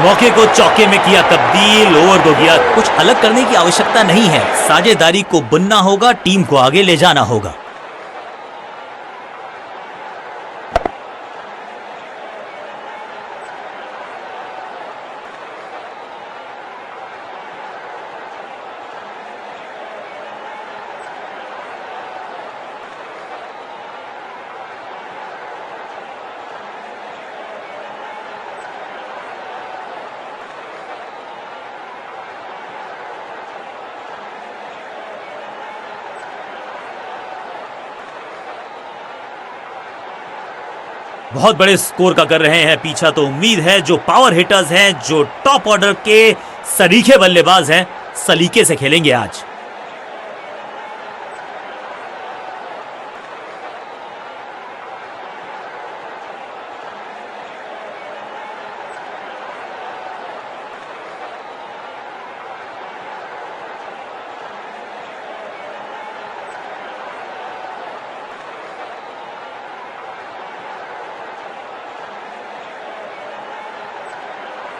[SPEAKER 2] मौके को चौके में किया तब्दील, ओवर को किया। कुछ अलग करने की आवश्यकता नहीं है, साझेदारी को बुनना होगा, टीम को आगे ले जाना होगा। बहुत बड़े स्कोर का कर रहे हैं पीछा, तो उम्मीद है जो पावर हिटर्स हैं, जो टॉप ऑर्डर के सरीखे बल्लेबाज हैं, सलीके से खेलेंगे आज।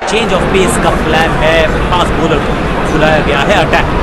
[SPEAKER 2] चेंज ऑफ पेस का प्लान है, फास्ट बॉलर को बुलाया गया है अटैक।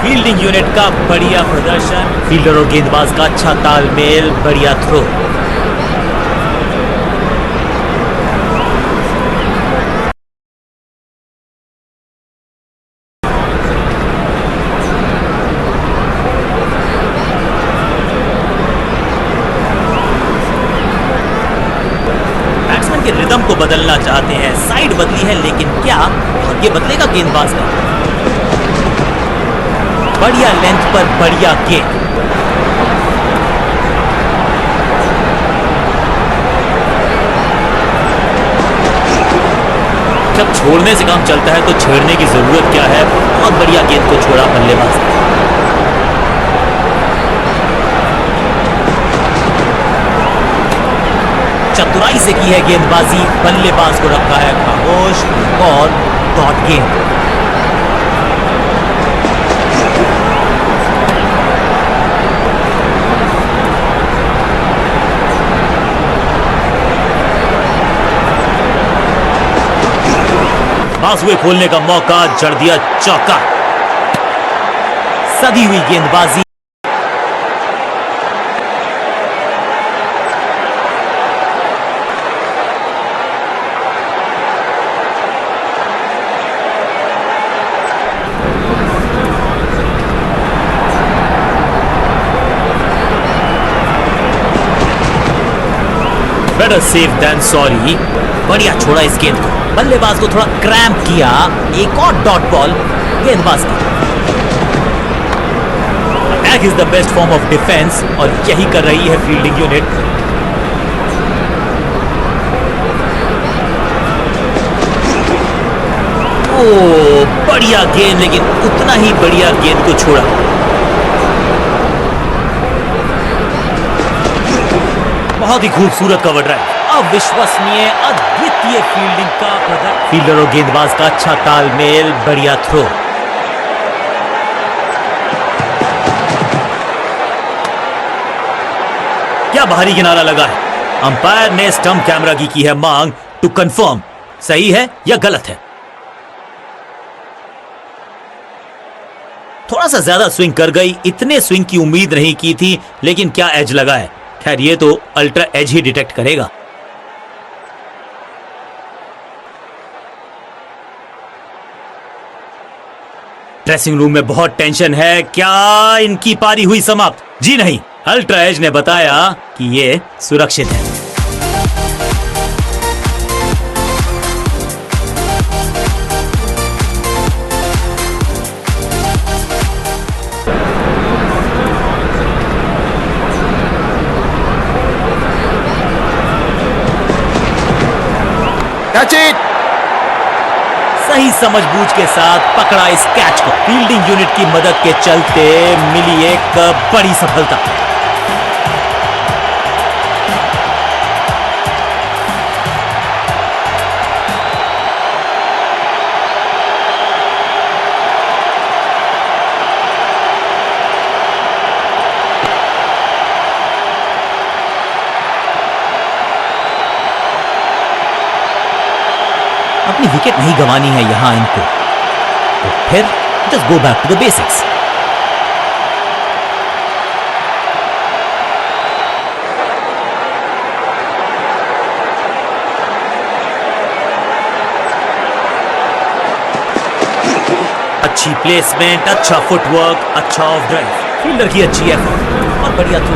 [SPEAKER 2] फील्डिंग यूनिट का बढ़िया प्रदर्शन, फील्डर और गेंदबाज का अच्छा तालमेल, बढ़िया थ्रो। बैट्समैन के रिदम को बदलना चाहते हैं, साइड बदली है, लेकिन क्या भाग्य बदलेगा गेंदबाज का? बढ़िया लेंथ पर बढ़िया गेंद। जब छोड़ने से काम चलता है तो छेड़ने की जरूरत क्या है? बहुत बढ़िया गेंद को छोड़ा बल्लेबाज। चतुराई से की है गेंदबाजी, बल्लेबाज को रखा है खामोश और डॉट गेंद। बाजुए खोलने का मौका, जड़ दिया चौका। सदी हुई गेंदबाजी। Better safe than sorry. बढ़िया छोड़ा इस गेंद को, बल्लेबाज को थोड़ा क्रैम्प किया। एक और डॉट बॉल गेंदबाज की। Attack is the best form of defence और यही कर रही है फील्डिंग यूनिट। ओ बढ़िया गेंद, लेकिन उतना ही बढ़िया गेंद को छोड़ा। बहुत ही खूबसूरत कवर ड्राइव, अविश्वसनीय अद्वितीय फील्डिंग का प्रदर्शन। फील्डर और गेंदबाज का अच्छा तालमेल, बढ़िया थ्रो। क्या बाहरी किनारा लगा है। अंपायर ने स्टंप कैमरा की है मांग टू कंफर्म सही है या गलत है। थोड़ा सा ज्यादा स्विंग कर गई, इतने स्विंग की उम्मीद नहीं की थी, लेकिन क्या एज लगा है। खैर ये तो अल्ट्रा एज ही डिटेक्ट करेगा। ड्रेसिंग रूम में बहुत टेंशन है, क्या इनकी पारी हुई समाप्त? जी नहीं, अल्ट्रा एज ने बताया कि ये सुरक्षित है।
[SPEAKER 3] Catch it!
[SPEAKER 2] सही समझबूझ के साथ पकड़ा इस कैच को। फील्डिंग यूनिट की मदद के चलते मिली एक बड़ी सफलता। अपनी विकेट नहीं गंवानी है यहां इनको, तो फिर just go back to the basics. अच्छी प्लेसमेंट, अच्छा फुटवर्क, अच्छा ऑफ ड्राइव, फील्डर की अच्छी एफर्ट और बढ़िया थ्रो।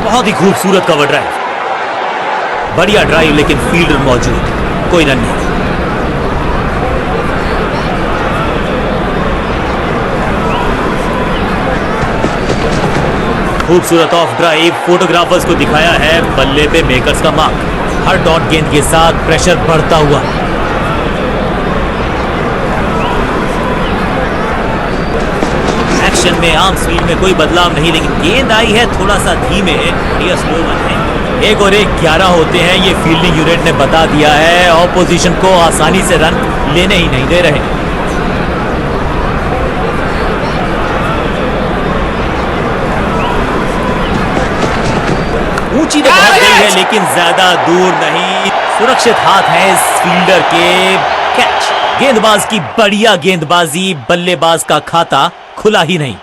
[SPEAKER 2] बहुत ही खूबसूरत कवर ड्राइव, बढ़िया ड्राइव, लेकिन फील्डर मौजूद, कोई रन नहीं। खूबसूरत ऑफ ड्राइव, फोटोग्राफर्स को दिखाया है बल्ले पे मेकर्स का मार्क। हर डॉट गेंद के साथ प्रेशर बढ़ता हुआ। एक्शन में आर्म स्पीड में कोई बदलाव नहीं, लेकिन गेंद आई है थोड़ा सा धीमे, बढ़िया स्लो वन है। 1 और 1 11 होते हैं, ये फील्डिंग यूनिट ने बता दिया है। ऑपोजिशन को आसानी से रन लेने ही नहीं दे रहे। ऊंची तो बहुत गई है, लेकिन ज्यादा दूर नहीं। सुरक्षित हाथ है इस फील्डर के। कैच, गेंदबाज की बढ़िया गेंदबाजी, बल्लेबाज का खाता खुला ही नहीं।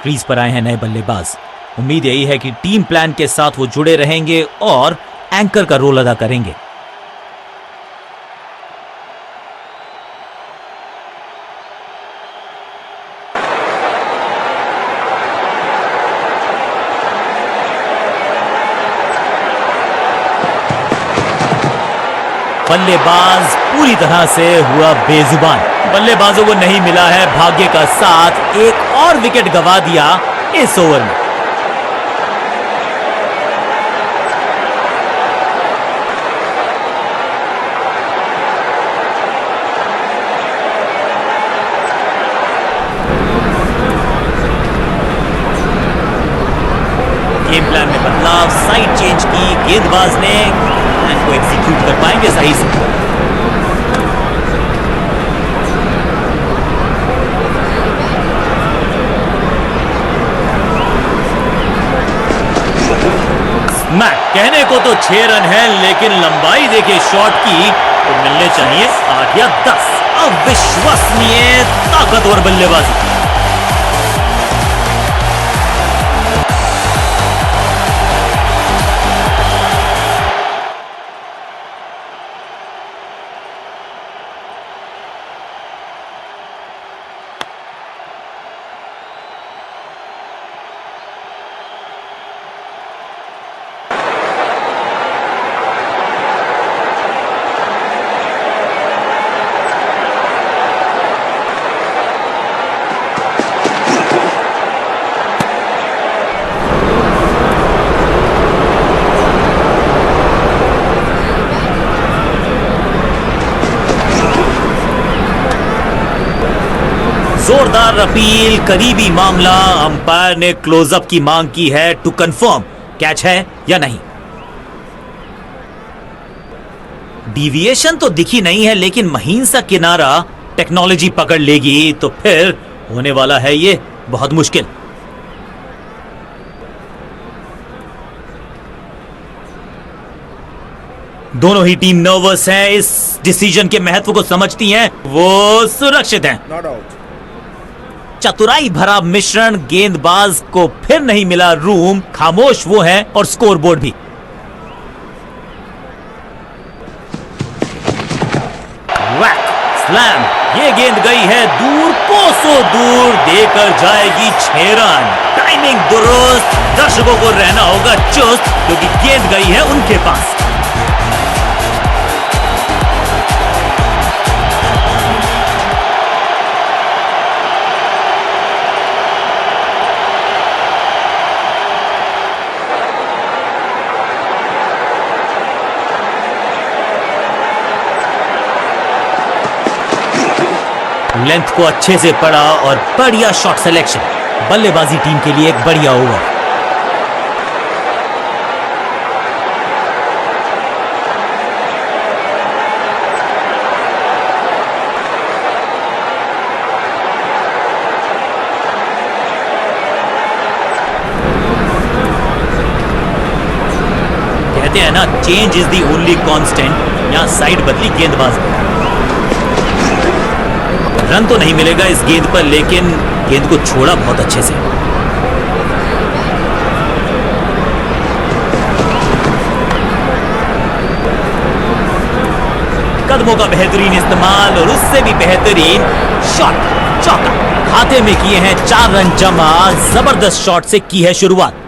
[SPEAKER 2] क्रीज पर आए हैं नए बल्लेबाज। उम्मीद यही है कि टीम प्लान के साथ वो जुड़े रहेंगे और एंकर का रोल अदा करेंगे। बल्लेबाज पूरी तरह से हुआ बेजुबान। बल्लेबाजों को नहीं मिला है भाग्य का साथ। एक और विकेट गंवा दिया इस ओवर में। गेम प्लान में बदलाव, साइड चेंज की गेंदबाज ने, प्लान को एग्जीक्यूट कर पाएंगे सही से। मैच कहने को तो 6 रन है, लेकिन लंबाई देखे शॉट की तो मिलने चाहिए 8 या 10। अविश्वसनीय ताकतवर बल्लेबाजी। जोरदार अपील, करीबी मामला। अंपायर ने क्लोजअप की मांग की है टू कंफर्म कैच है या नहीं। डिविएशन तो दिखी नहीं है, लेकिन महीन सा किनारा टेक्नोलॉजी पकड़ लेगी तो फिर होने वाला है ये बहुत मुश्किल। दोनों ही टीम नर्वस हैं, इस डिसीजन के महत्व को समझती हैं, वो सुरक्षित हैं।
[SPEAKER 3] Not out.
[SPEAKER 2] चतुराई भरा मिश्रण, गेंदबाज को फिर नहीं मिला रूम, खामोश वो है और स्कोरबोर्ड भी। वैक, स्लैम, ये गेंद गई है दूर, कोसों दूर, देकर जाएगी 6 रन। टाइमिंग दुरुस्त, दर्शकों को रहना होगा चुस्त, क्योंकि गेंद गई है उनके पास। लेंथ को अच्छे से पड़ा और बढ़िया शॉट सिलेक्शन। बल्लेबाजी टीम के लिए एक बढ़िया ओवर। कहते हैं ना, change is the only constant. यहां साइड बदली गेंदबाज ने। रन तो नहीं मिलेगा इस गेंद पर, लेकिन गेंद को छोड़ा बहुत अच्छे से। कदमों का बेहतरीन इस्तेमाल और उससे भी बेहतरीन शॉट, चौका। खाते में किए हैं 4 रन जमा। जबरदस्त शॉट से की है शुरुआत।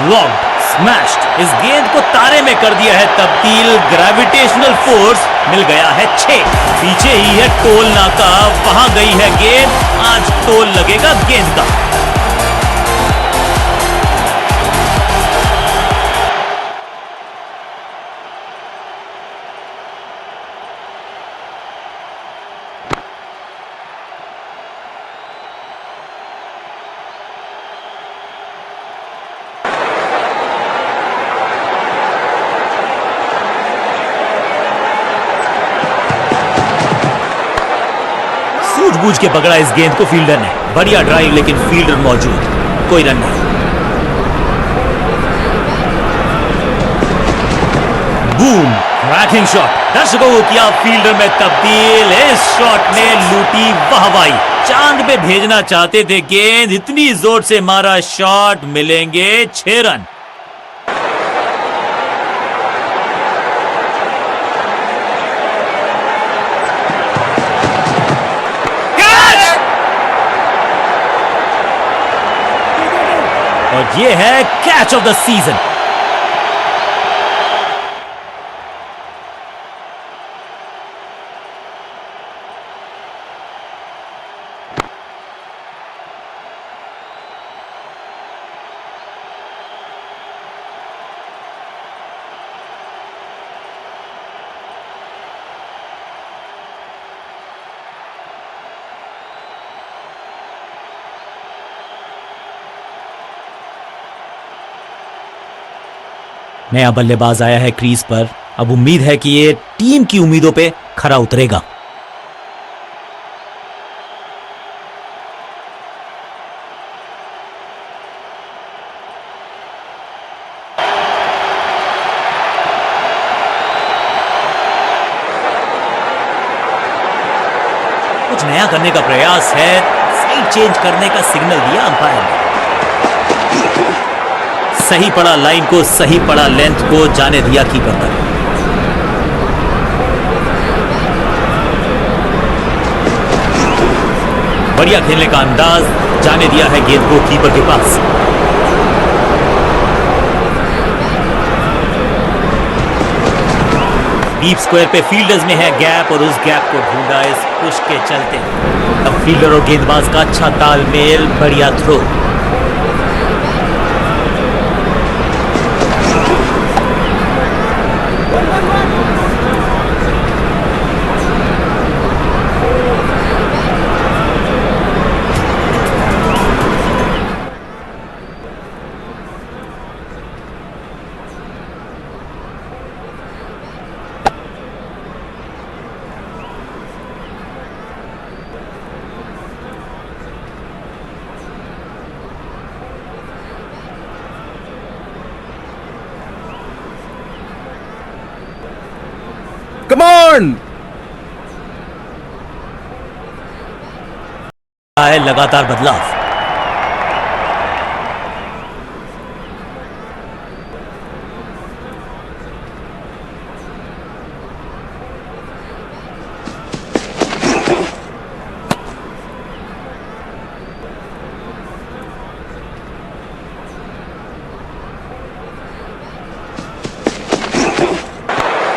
[SPEAKER 2] फ्लॉग्ड, स्मैश्ड। इस गेंद को तारे में कर दिया है तब्दील। ग्रेविटेशनल फोर्स मिल गया है 6। पीछे ही है टोल नाका, वहां गई है गेंद। आज टोल लगेगा गेंद का। सूझबूझ के पकड़ा इस गेंद को फील्डर ने। बढ़िया ड्राइव, लेकिन फील्डर मौजूद, कोई रन नहीं। Boom, cracking shot. दर्शकों को किया फील्डर में तब्दील। इस शॉट ने लूटी वाहवाही। चांद पे भेजना चाहते थे गेंद, इतनी जोर से मारा शॉट, मिलेंगे 6 रन। और ये है कैच ऑफ द सीजन। नया बल्लेबाज आया है क्रीज पर। अब उम्मीद है कि ये टीम की उम्मीदों पे खरा उतरेगा। कुछ नया करने का प्रयास है। साइड चेंज करने का सिग्नल दिया अंपायर ने। सही पड़ा लाइन को, सही पड़ा लेंथ को, जाने दिया कीपर तक। बढ़िया खेलने का अंदाज, जाने दिया है गेंद को कीपर के पास। डीप स्क्वायर पे फील्डर्स में है गैप, और उस गैप को ढूंढा इस पुश के चलते। अब फील्डर और गेंदबाज का अच्छा तालमेल, बढ़िया थ्रो।
[SPEAKER 3] Come on!
[SPEAKER 2] है लगातार बदलाव।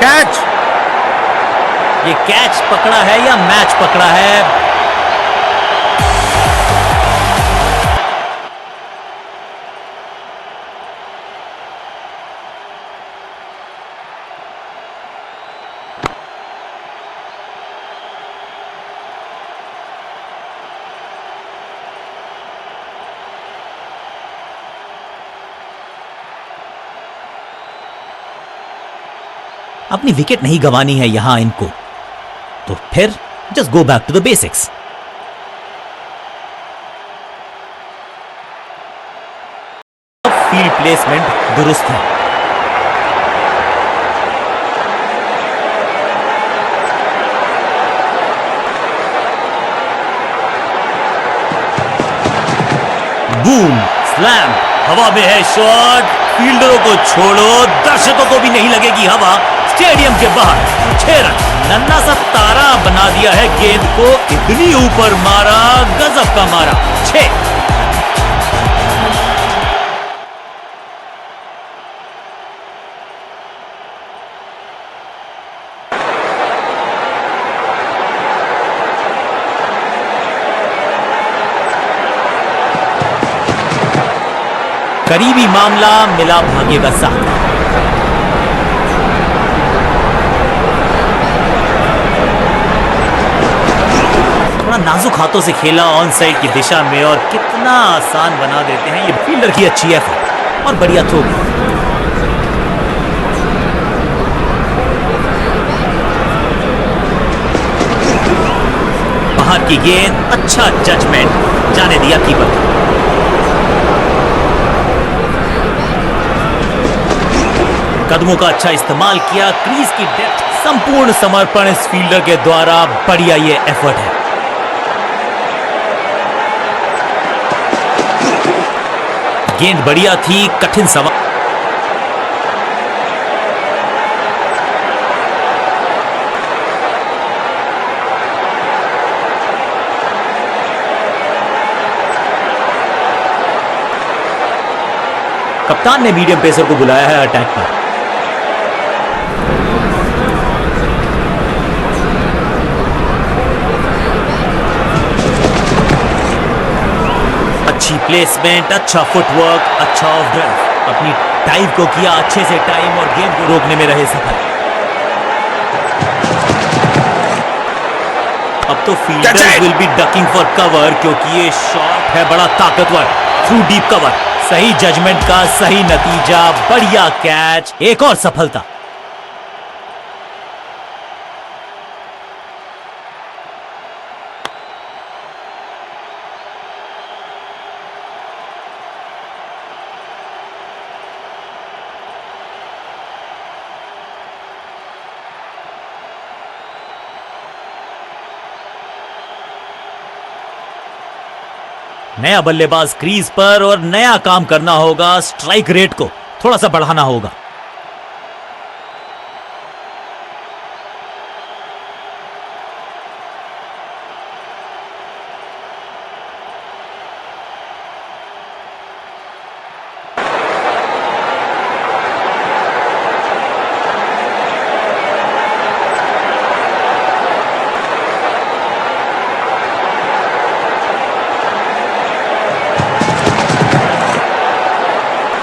[SPEAKER 3] Catch!
[SPEAKER 2] ये कैच पकड़ा है या मैच पकड़ा है? अपनी विकेट नहीं गंवानी है यहां इनको, तो फिर just go back to the basics. Field placement दुरुस्त है। बूम, स्लैम, हवा में है शॉट, फील्डरों को छोड़ो, दर्शकों को भी नहीं लगेगी हवा। स्टेडियम के बाहर 6 रन, नन्ना सा तारा बना दिया है गेंद को, इतनी ऊपर मारा, गजब का मारा। 6। करीबी मामला मिला भाग्य का साथ। थोड़ा नाजुक हाथों से खेला ऑन साइड की दिशा में और कितना आसान बना देते हैं। ये फील्डर की अच्छी एफर्ट और बढ़िया थ्रो भी। बाहर की गेंद, अच्छा जजमेंट, जाने दिया कीपर। कदमों का अच्छा इस्तेमाल किया, क्रीज की डेप्थ, संपूर्ण समर्पण इस फील्डर के द्वारा। बढ़िया ये एफर्ट है। गेंद बढ़िया थी, कठिन सवाल। कप्तान ने मीडियम पेसर को बुलाया है अटैक पर। अच्छी प्लेसमेंट, अच्छा फुटवर्क, अच्छा ऑफ ड्राइव। अपनी टाइम को किया अच्छे से टाइम और गेंद को रोकने में रहे सफल। अब तो fielders will be ducking for cover, क्योंकि ये शॉट है बड़ा ताकतवर थ्रू डीप कवर। सही जजमेंट का सही नतीजा, बढ़िया कैच, एक और सफलता। नया बल्लेबाज क्रीज पर और नया काम करना होगा। स्ट्राइक रेट को थोड़ा सा बढ़ाना होगा।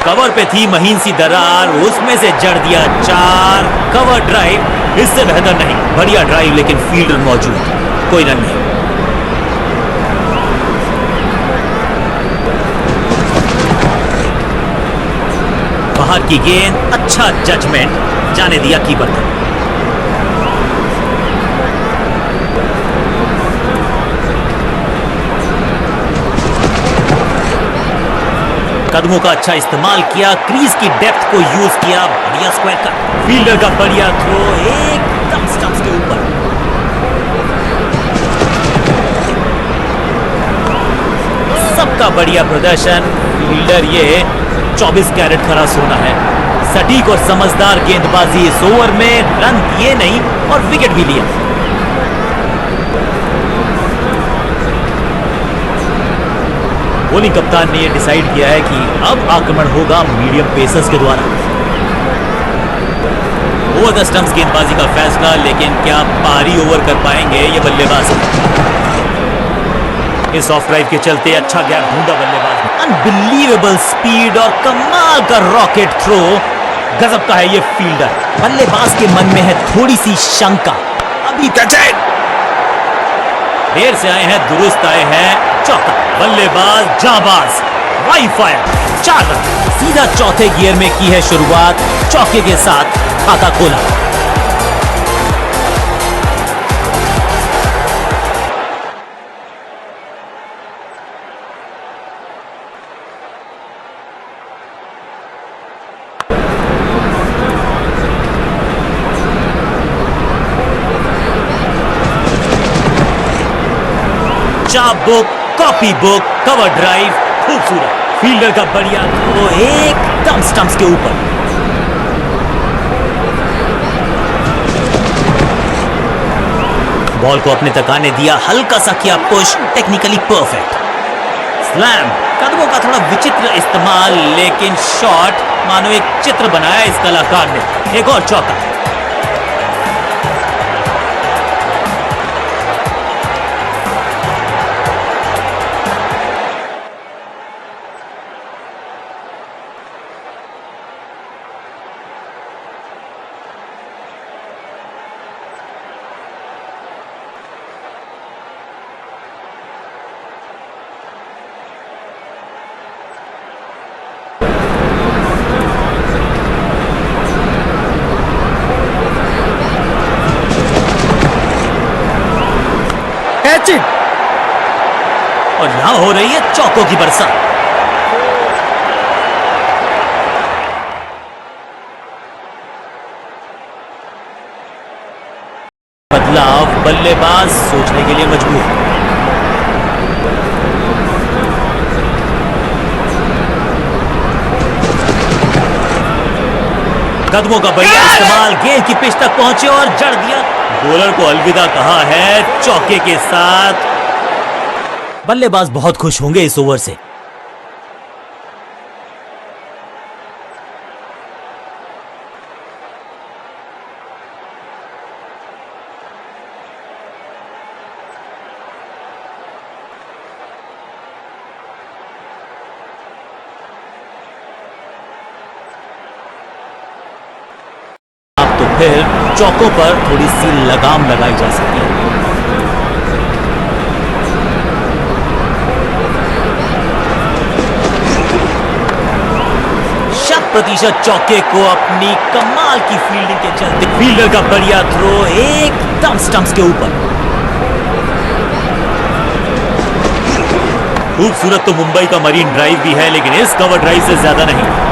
[SPEAKER 2] कवर पे थी महीन सी दरार, उसमें से जड़ दिया 4। कवर ड्राइव इससे बेहतर नहीं। बढ़िया ड्राइव, लेकिन फील्डर मौजूद, कोई रन नहीं। बाहर की गेंद, अच्छा जजमेंट, जाने दिया कीपर था। कदमों का अच्छा इस्तेमाल किया, क्रीज की डेप्थ को यूज किया, बढ़िया स्क्वायर कट। फील्डर का बढ़िया थ्रो, एकदम स्टंप्स के ऊपर। सबका बढ़िया प्रदर्शन। फील्डर ये 24 कैरेट खरा सोना है। सटीक और समझदार गेंदबाजी इस ओवर में। रन दिए नहीं और विकेट भी लिया। बॉलिंग कप्तान ने यह डिसाइड किया है कि अब आक्रमण होगा मीडियम पेसर्स के द्वारा। ओवर द स्टंप्स गेंदबाजी का फैसला, लेकिन क्या पारी ओवर कर पाएंगे ये बल्लेबाज? इस ऑफ ड्राइव के चलते अच्छा गैप ढूंढा बल्लेबाज ने। अनबिलीवेबल स्पीड और कमाल का रॉकेट थ्रो। गजब का है ये फील्डर। बल्लेबाज के मन में है थोड़ी सी शंका। अभी देर से आए हैं, दुरुस्त आए हैं। चौका, बल्लेबाज जाबाज, वाई फायर, 4 रन। सीधा चौथे गियर में की है शुरुआत, चौके के साथ खाता खोला। चाप book, copy book, cover drive, खूबसूरत। फील्डर का बढ़िया थ्रो एकदम स्टंप्स के ऊपर। बॉल को अपने तक आने दिया, हल्का सा किया पुश, टेक्निकली परफेक्ट। स्लैम, कदमों का थोड़ा विचित्र इस्तेमाल, लेकिन शॉट मानो एक चित्र बनाया इस कलाकार ने। एक और चौका।
[SPEAKER 3] Catch it.
[SPEAKER 2] और यहां हो रही है चौकों की बरसात। बदलाव, बल्लेबाज सोचने के लिए मजबूर। कदमों का बढ़िया इस्तेमाल, गेंद की पिच तक पहुंचे और जड़ दिया। बॉलर को अलविदा कहा है चौके के साथ। बल्लेबाज बहुत खुश होंगे इस ओवर से। अब तो फिर चौकों पर थोड़ी सी लगाम लगाई जा सकती है। 100% चौके को अपनी कमाल की फील्डिंग के चलते। फील्डर का बढ़िया थ्रो एकदम स्टंप्स के ऊपर। खूबसूरत तो मुंबई का मरीन ड्राइव भी है, लेकिन इस कवर ड्राइव से ज्यादा नहीं।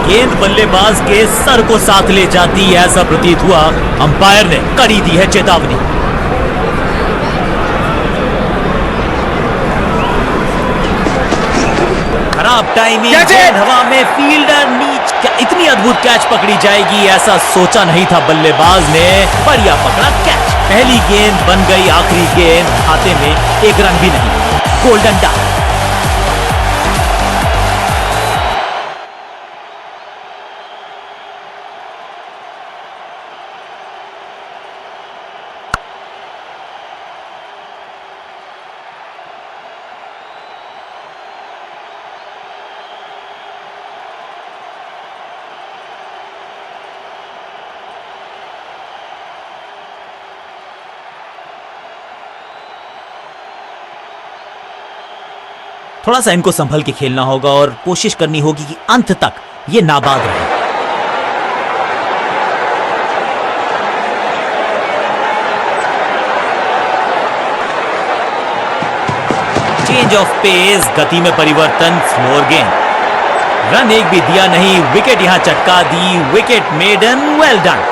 [SPEAKER 2] गेंद बल्लेबाज के सर को साथ ले जाती, ऐसा प्रतीत हुआ। अंपायर ने कड़ी दी है चेतावनी। खराब टाइमिंग, गेंद हवा में, फील्डर नीच। क्या इतनी अद्भुत कैच पकड़ी जाएगी, ऐसा सोचा नहीं था बल्लेबाज ने। बढ़िया पकड़ा कैच। पहली गेंद बन गई आखिरी गेंद, खाते में एक रन भी नहीं। Golden duck. थोड़ा सा इनको संभल के खेलना होगा और कोशिश करनी होगी कि अंत तक ये नाबाद रहे। चेंज ऑफ पेस, गति में परिवर्तन, स्लोअर गेंद। रन एक भी दिया नहीं, विकेट यहां चटका दी। Wicket maiden, well done.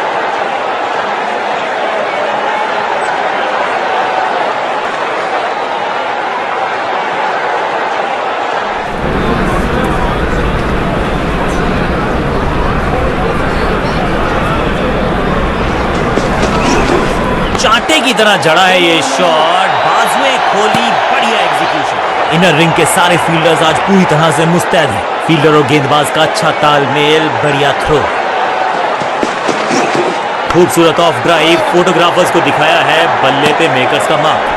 [SPEAKER 2] चांटे की तरह जड़ा है ये शॉट, बाजुएं खोली, बढ़िया एग्जीक्यूशन। इनर रिंग के सारे फील्डर्स आज पूरी तरह से मुस्तैद हैं। फील्डर और गेंदबाज का अच्छा तालमेल, बढ़िया थ्रो। खूबसूरत ऑफ ड्राइव, फोटोग्राफर्स को दिखाया है बल्ले पे मेकर्स का मार्क।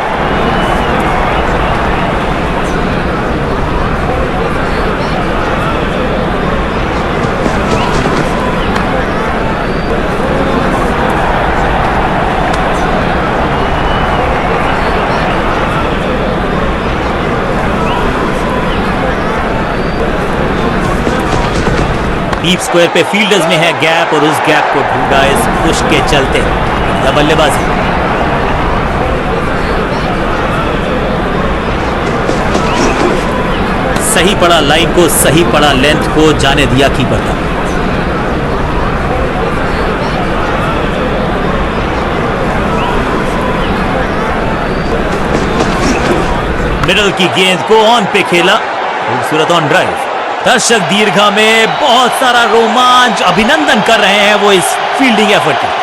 [SPEAKER 2] डीप स्क्वायर पे फील्डर्स में है गैप और उस गैप को ढूंढा इस पुश के चलते। बल्लेबाजी सही पड़ा लाइन को, सही पड़ा लेंथ को, जाने दिया कीपर तक। मिडल की गेंद को ऑन पे खेला, खूबसूरत ऑन ड्राइव। दर्शक दीर्घा में बहुत सारा रोमांच, अभिनंदन कर रहे हैं वो इस फील्डिंग एफर्ट का।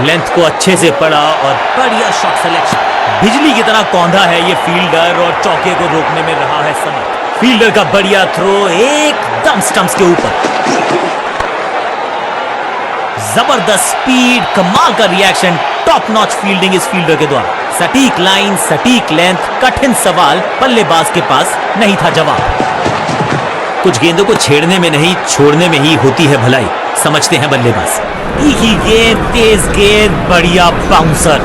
[SPEAKER 2] लेंथ को अच्छे से पड़ा और बढ़िया शॉट सिलेक्शन। बिजली की तरह कौंधा है ये फील्डर और चौके को रोकने में रहा है समर्थ। फील्डर का बढ़िया थ्रो एकदम स्टंप्स के ऊपर। जबरदस्त स्पीड, कमाल का रिएक्शन, टॉप नॉच फील्डिंग इस फील्डर के द्वारा। सटीक लाइन, सटीक लेंथ, कठिन सवाल, बल्लेबाज के पास नहीं था जवाब। कुछ गेंदों को छेड़ने में नहीं, छोड़ने में ही होती है भलाई, समझते हैं बल्लेबाज। तीखी गेंद, तेज गेंद, बढ़िया बाउंसर।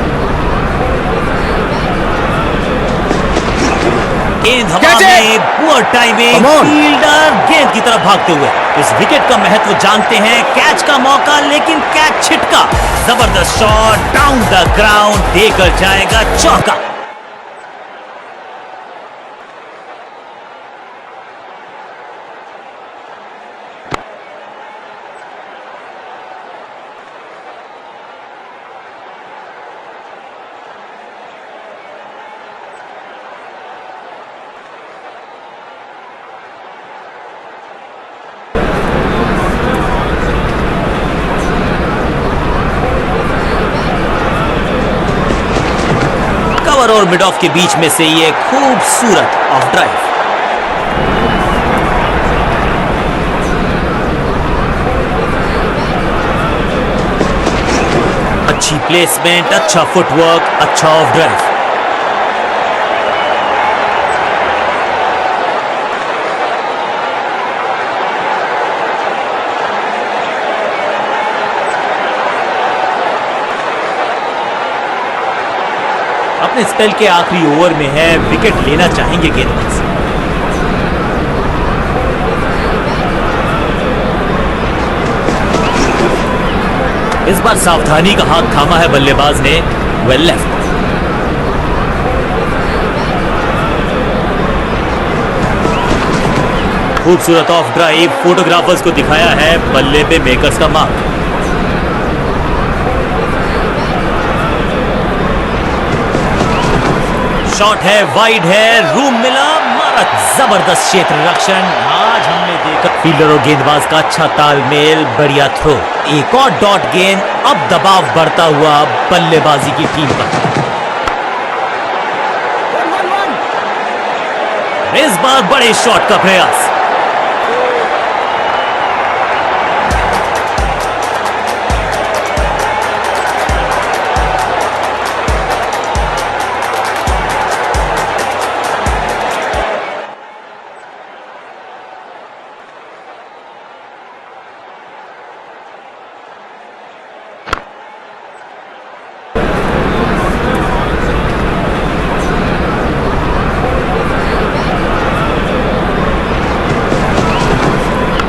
[SPEAKER 2] गेंद हवा में, पुअर टाइमिंग, फील्डर गेंद की तरफ भागते हुए। इस विकेट का महत्व जानते हैं, कैच का मौका लेकिन कैच छिटका। जबरदस्त शॉट डाउन द ग्राउंड, देकर जाएगा चौका। और मिड ऑफ के बीच में से ये खूबसूरत ऑफ ड्राइव। अच्छी प्लेसमेंट, अच्छा फुटवर्क, अच्छा ऑफ ड्राइव। अपने स्पेल के आखिरी ओवर में है, विकेट लेना चाहेंगे गेंदबाज। इस बार सावधानी का हाथ थामा है बल्लेबाज ने, वेल लेफ्ट। खूबसूरत ऑफ ड्राइव, फोटोग्राफर्स को दिखाया है बल्ले पे मेकर्स का मार्क। शॉट है, वाइड है, रूम मिला, मारा जबरदस्त क्षेत्र रक्षण। आज हमने देखा फील्डर और गेंदबाज का अच्छा तालमेल, बढ़िया थ्रो। एक और डॉट गेंद, अब दबाव बढ़ता हुआ बल्लेबाजी की टीम पर। इस बार बड़े शॉट का प्रयास।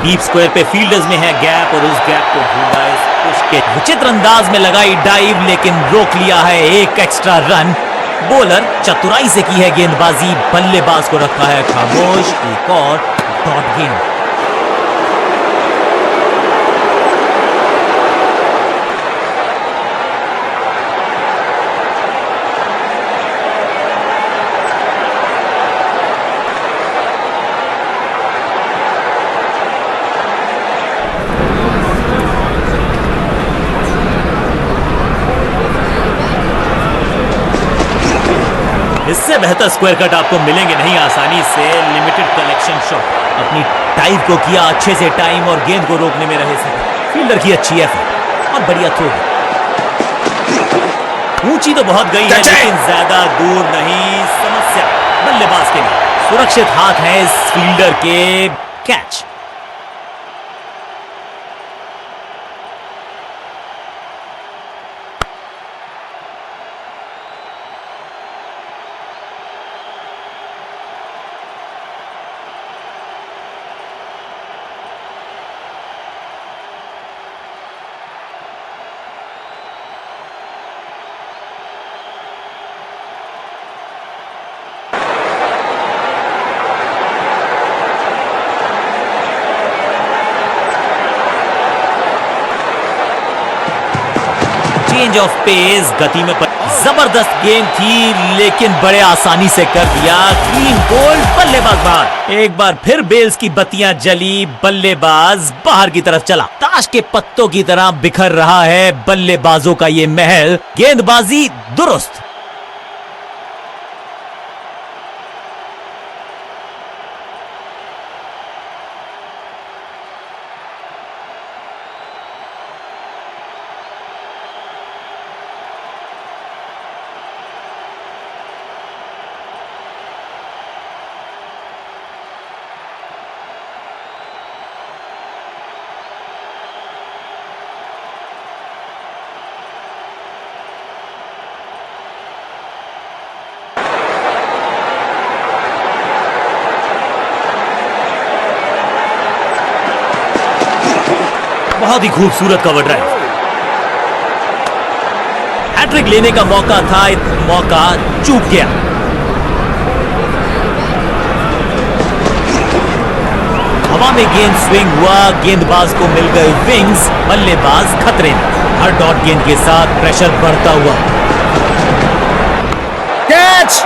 [SPEAKER 2] डीप स्क्वायर पे फील्डर्स में है गैप और उस गैप को ढूंढा इस पुश के विचित्र अंदाज में लगाई डाइव, लेकिन रोक लिया है एक एक्स्ट्रा रन। बॉलर चतुराई से की है गेंदबाजी, बल्लेबाज को रखा है खामोश। एक और डॉट गेंद। इससे बेहतर स्क्वायर कट आपको मिलेंगे नहीं आसानी से। लिमिटेड कलेक्शन शॉट, अपनी टाइप को किया अच्छे से टाइम और गेंद को रोकने में रहे सफल। फील्डर की अच्छी एफर्ट और बढ़िया थ्रो। ऊंची तो बहुत गई है लेकिन ज्यादा दूर नहीं। समस्या बल्लेबाज के लिए, सुरक्षित हाथ है इस फील्डर के। कैच। चेंज ऑफ पेस, गति में जबरदस्त गेम थी, लेकिन बड़े आसानी से कर दिया। क्लीन गोल, बल्लेबाज बाहर। एक बार फिर बेल्स की बत्तियां जली, बल्लेबाज बाहर की तरफ चला। ताश के पत्तों की तरह बिखर रहा है बल्लेबाजों का ये महल। गेंदबाजी दुरुस्त। बहुत ही खूबसूरत कवर ड्राइव। हैट्रिक लेने का मौका था, मौका चूक गया। हवा में गेंद स्विंग हुआ, गेंदबाज को मिल गए विंग्स, बल्लेबाज खतरे में। हर डॉट गेंद के साथ प्रेशर बढ़ता हुआ।
[SPEAKER 3] कैच।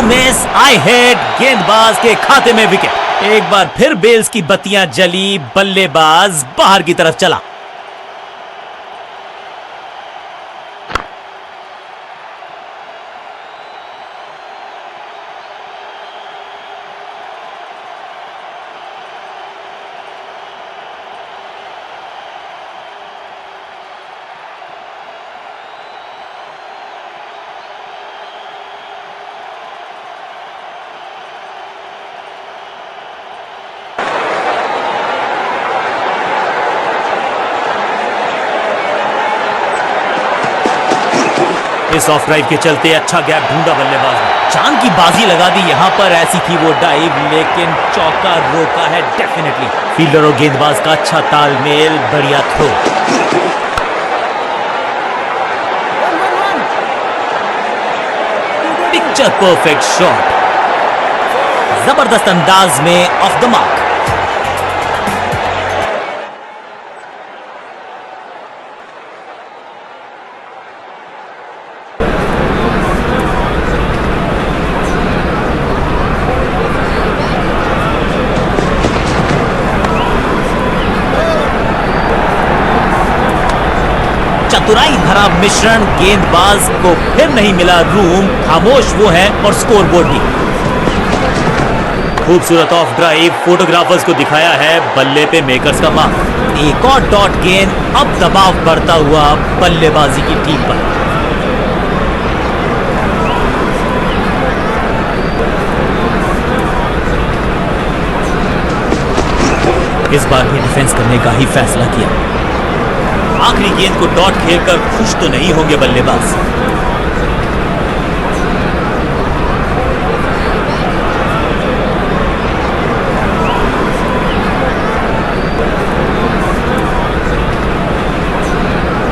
[SPEAKER 2] मिस, आई हेड, गेंदबाज के खाते में विकेट। एक बार फिर बेल्स की बत्तियां जली, बल्लेबाज बाहर की तरफ चला। इस ऑफ ड्राइव के चलते अच्छा गैप ढूंढा बल्लेबाज ने। चांद की बाजी लगा दी यहां पर। ऐसी थी वो डाइव, लेकिन चौका रोका है डेफिनेटली। फील्डर और गेंदबाज का अच्छा तालमेल, बढ़िया थ्रो। पिक्चर परफेक्ट शॉट, जबरदस्त अंदाज में ऑफ द मार्क। चतुराई भरा मिश्रण, गेंदबाज को फिर नहीं मिला रूम। खामोश वो है और स्कोरबोर्ड भी। खूबसूरत ऑफ ड्राइव, फोटोग्राफर्स को दिखाया है बल्ले पे मेकर्स का मार्क। एक और डॉट गेंद, अब दबाव बढ़ता हुआ बल्लेबाजी की टीम पर। इस बार भी डिफेंस करने का ही फैसला किया। आखिरी गेंद को डॉट खेलकर खुश तो नहीं होंगे बल्लेबाज।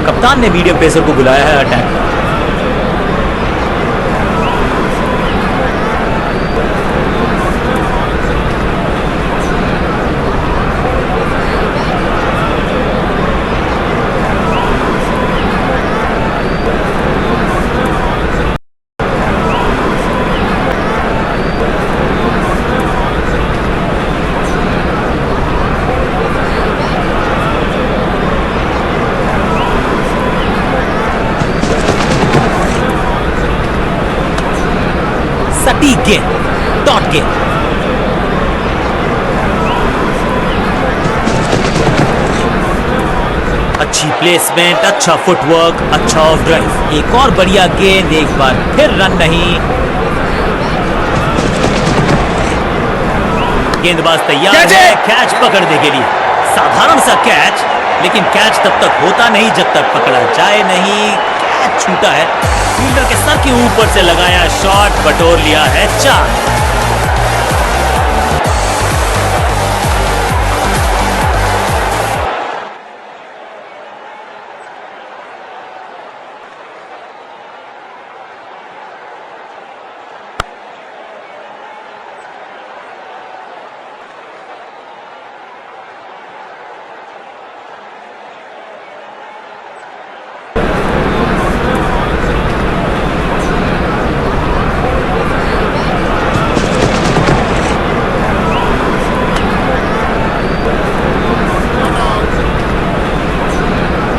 [SPEAKER 2] कप्तान ने मीडियम पेसर को बुलाया है अटैक पर। सटीक गेंद, डॉट गेंद। अच्छी प्लेसमेंट, अच्छा फुटवर्क, अच्छा ऑफ ड्राइव। एक और बढ़िया गेंद, एक बार फिर रन नहीं। गेंदबाज तैयार है कैच पकड़ने के लिए। साधारण सा कैच, लेकिन कैच तब तक होता नहीं जब तक पकड़ा जाए नहीं। कैच छूटा है, फील्डर के सर के ऊपर से लगाया शॉट, बटोर लिया है 4।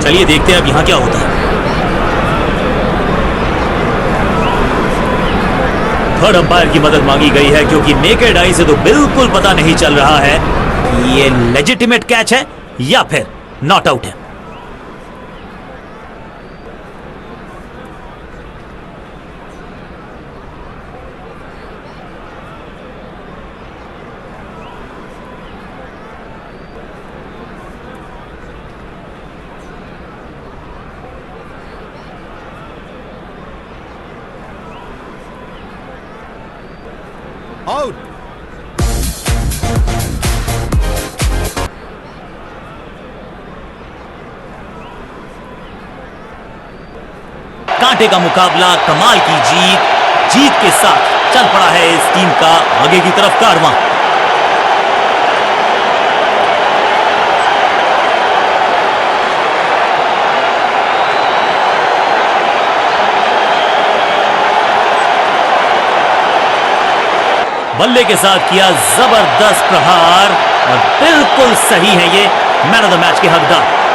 [SPEAKER 2] चलिए देखते हैं अब यहां क्या होता है। थर्ड अंपायर की मदद मांगी गई है क्योंकि नेकेड आई से तो बिल्कुल पता नहीं चल रहा है कि ये लेजिटिमेट कैच है या फिर नॉट आउट है।
[SPEAKER 3] आउट।
[SPEAKER 2] कांटे का मुकाबला, कमाल की जीत के साथ चल पड़ा है इस टीम का आगे की तरफ कारवां। बल्ले के साथ किया जबरदस्त प्रहार और बिल्कुल सही है ये मैन ऑफ द मैच के हकदार।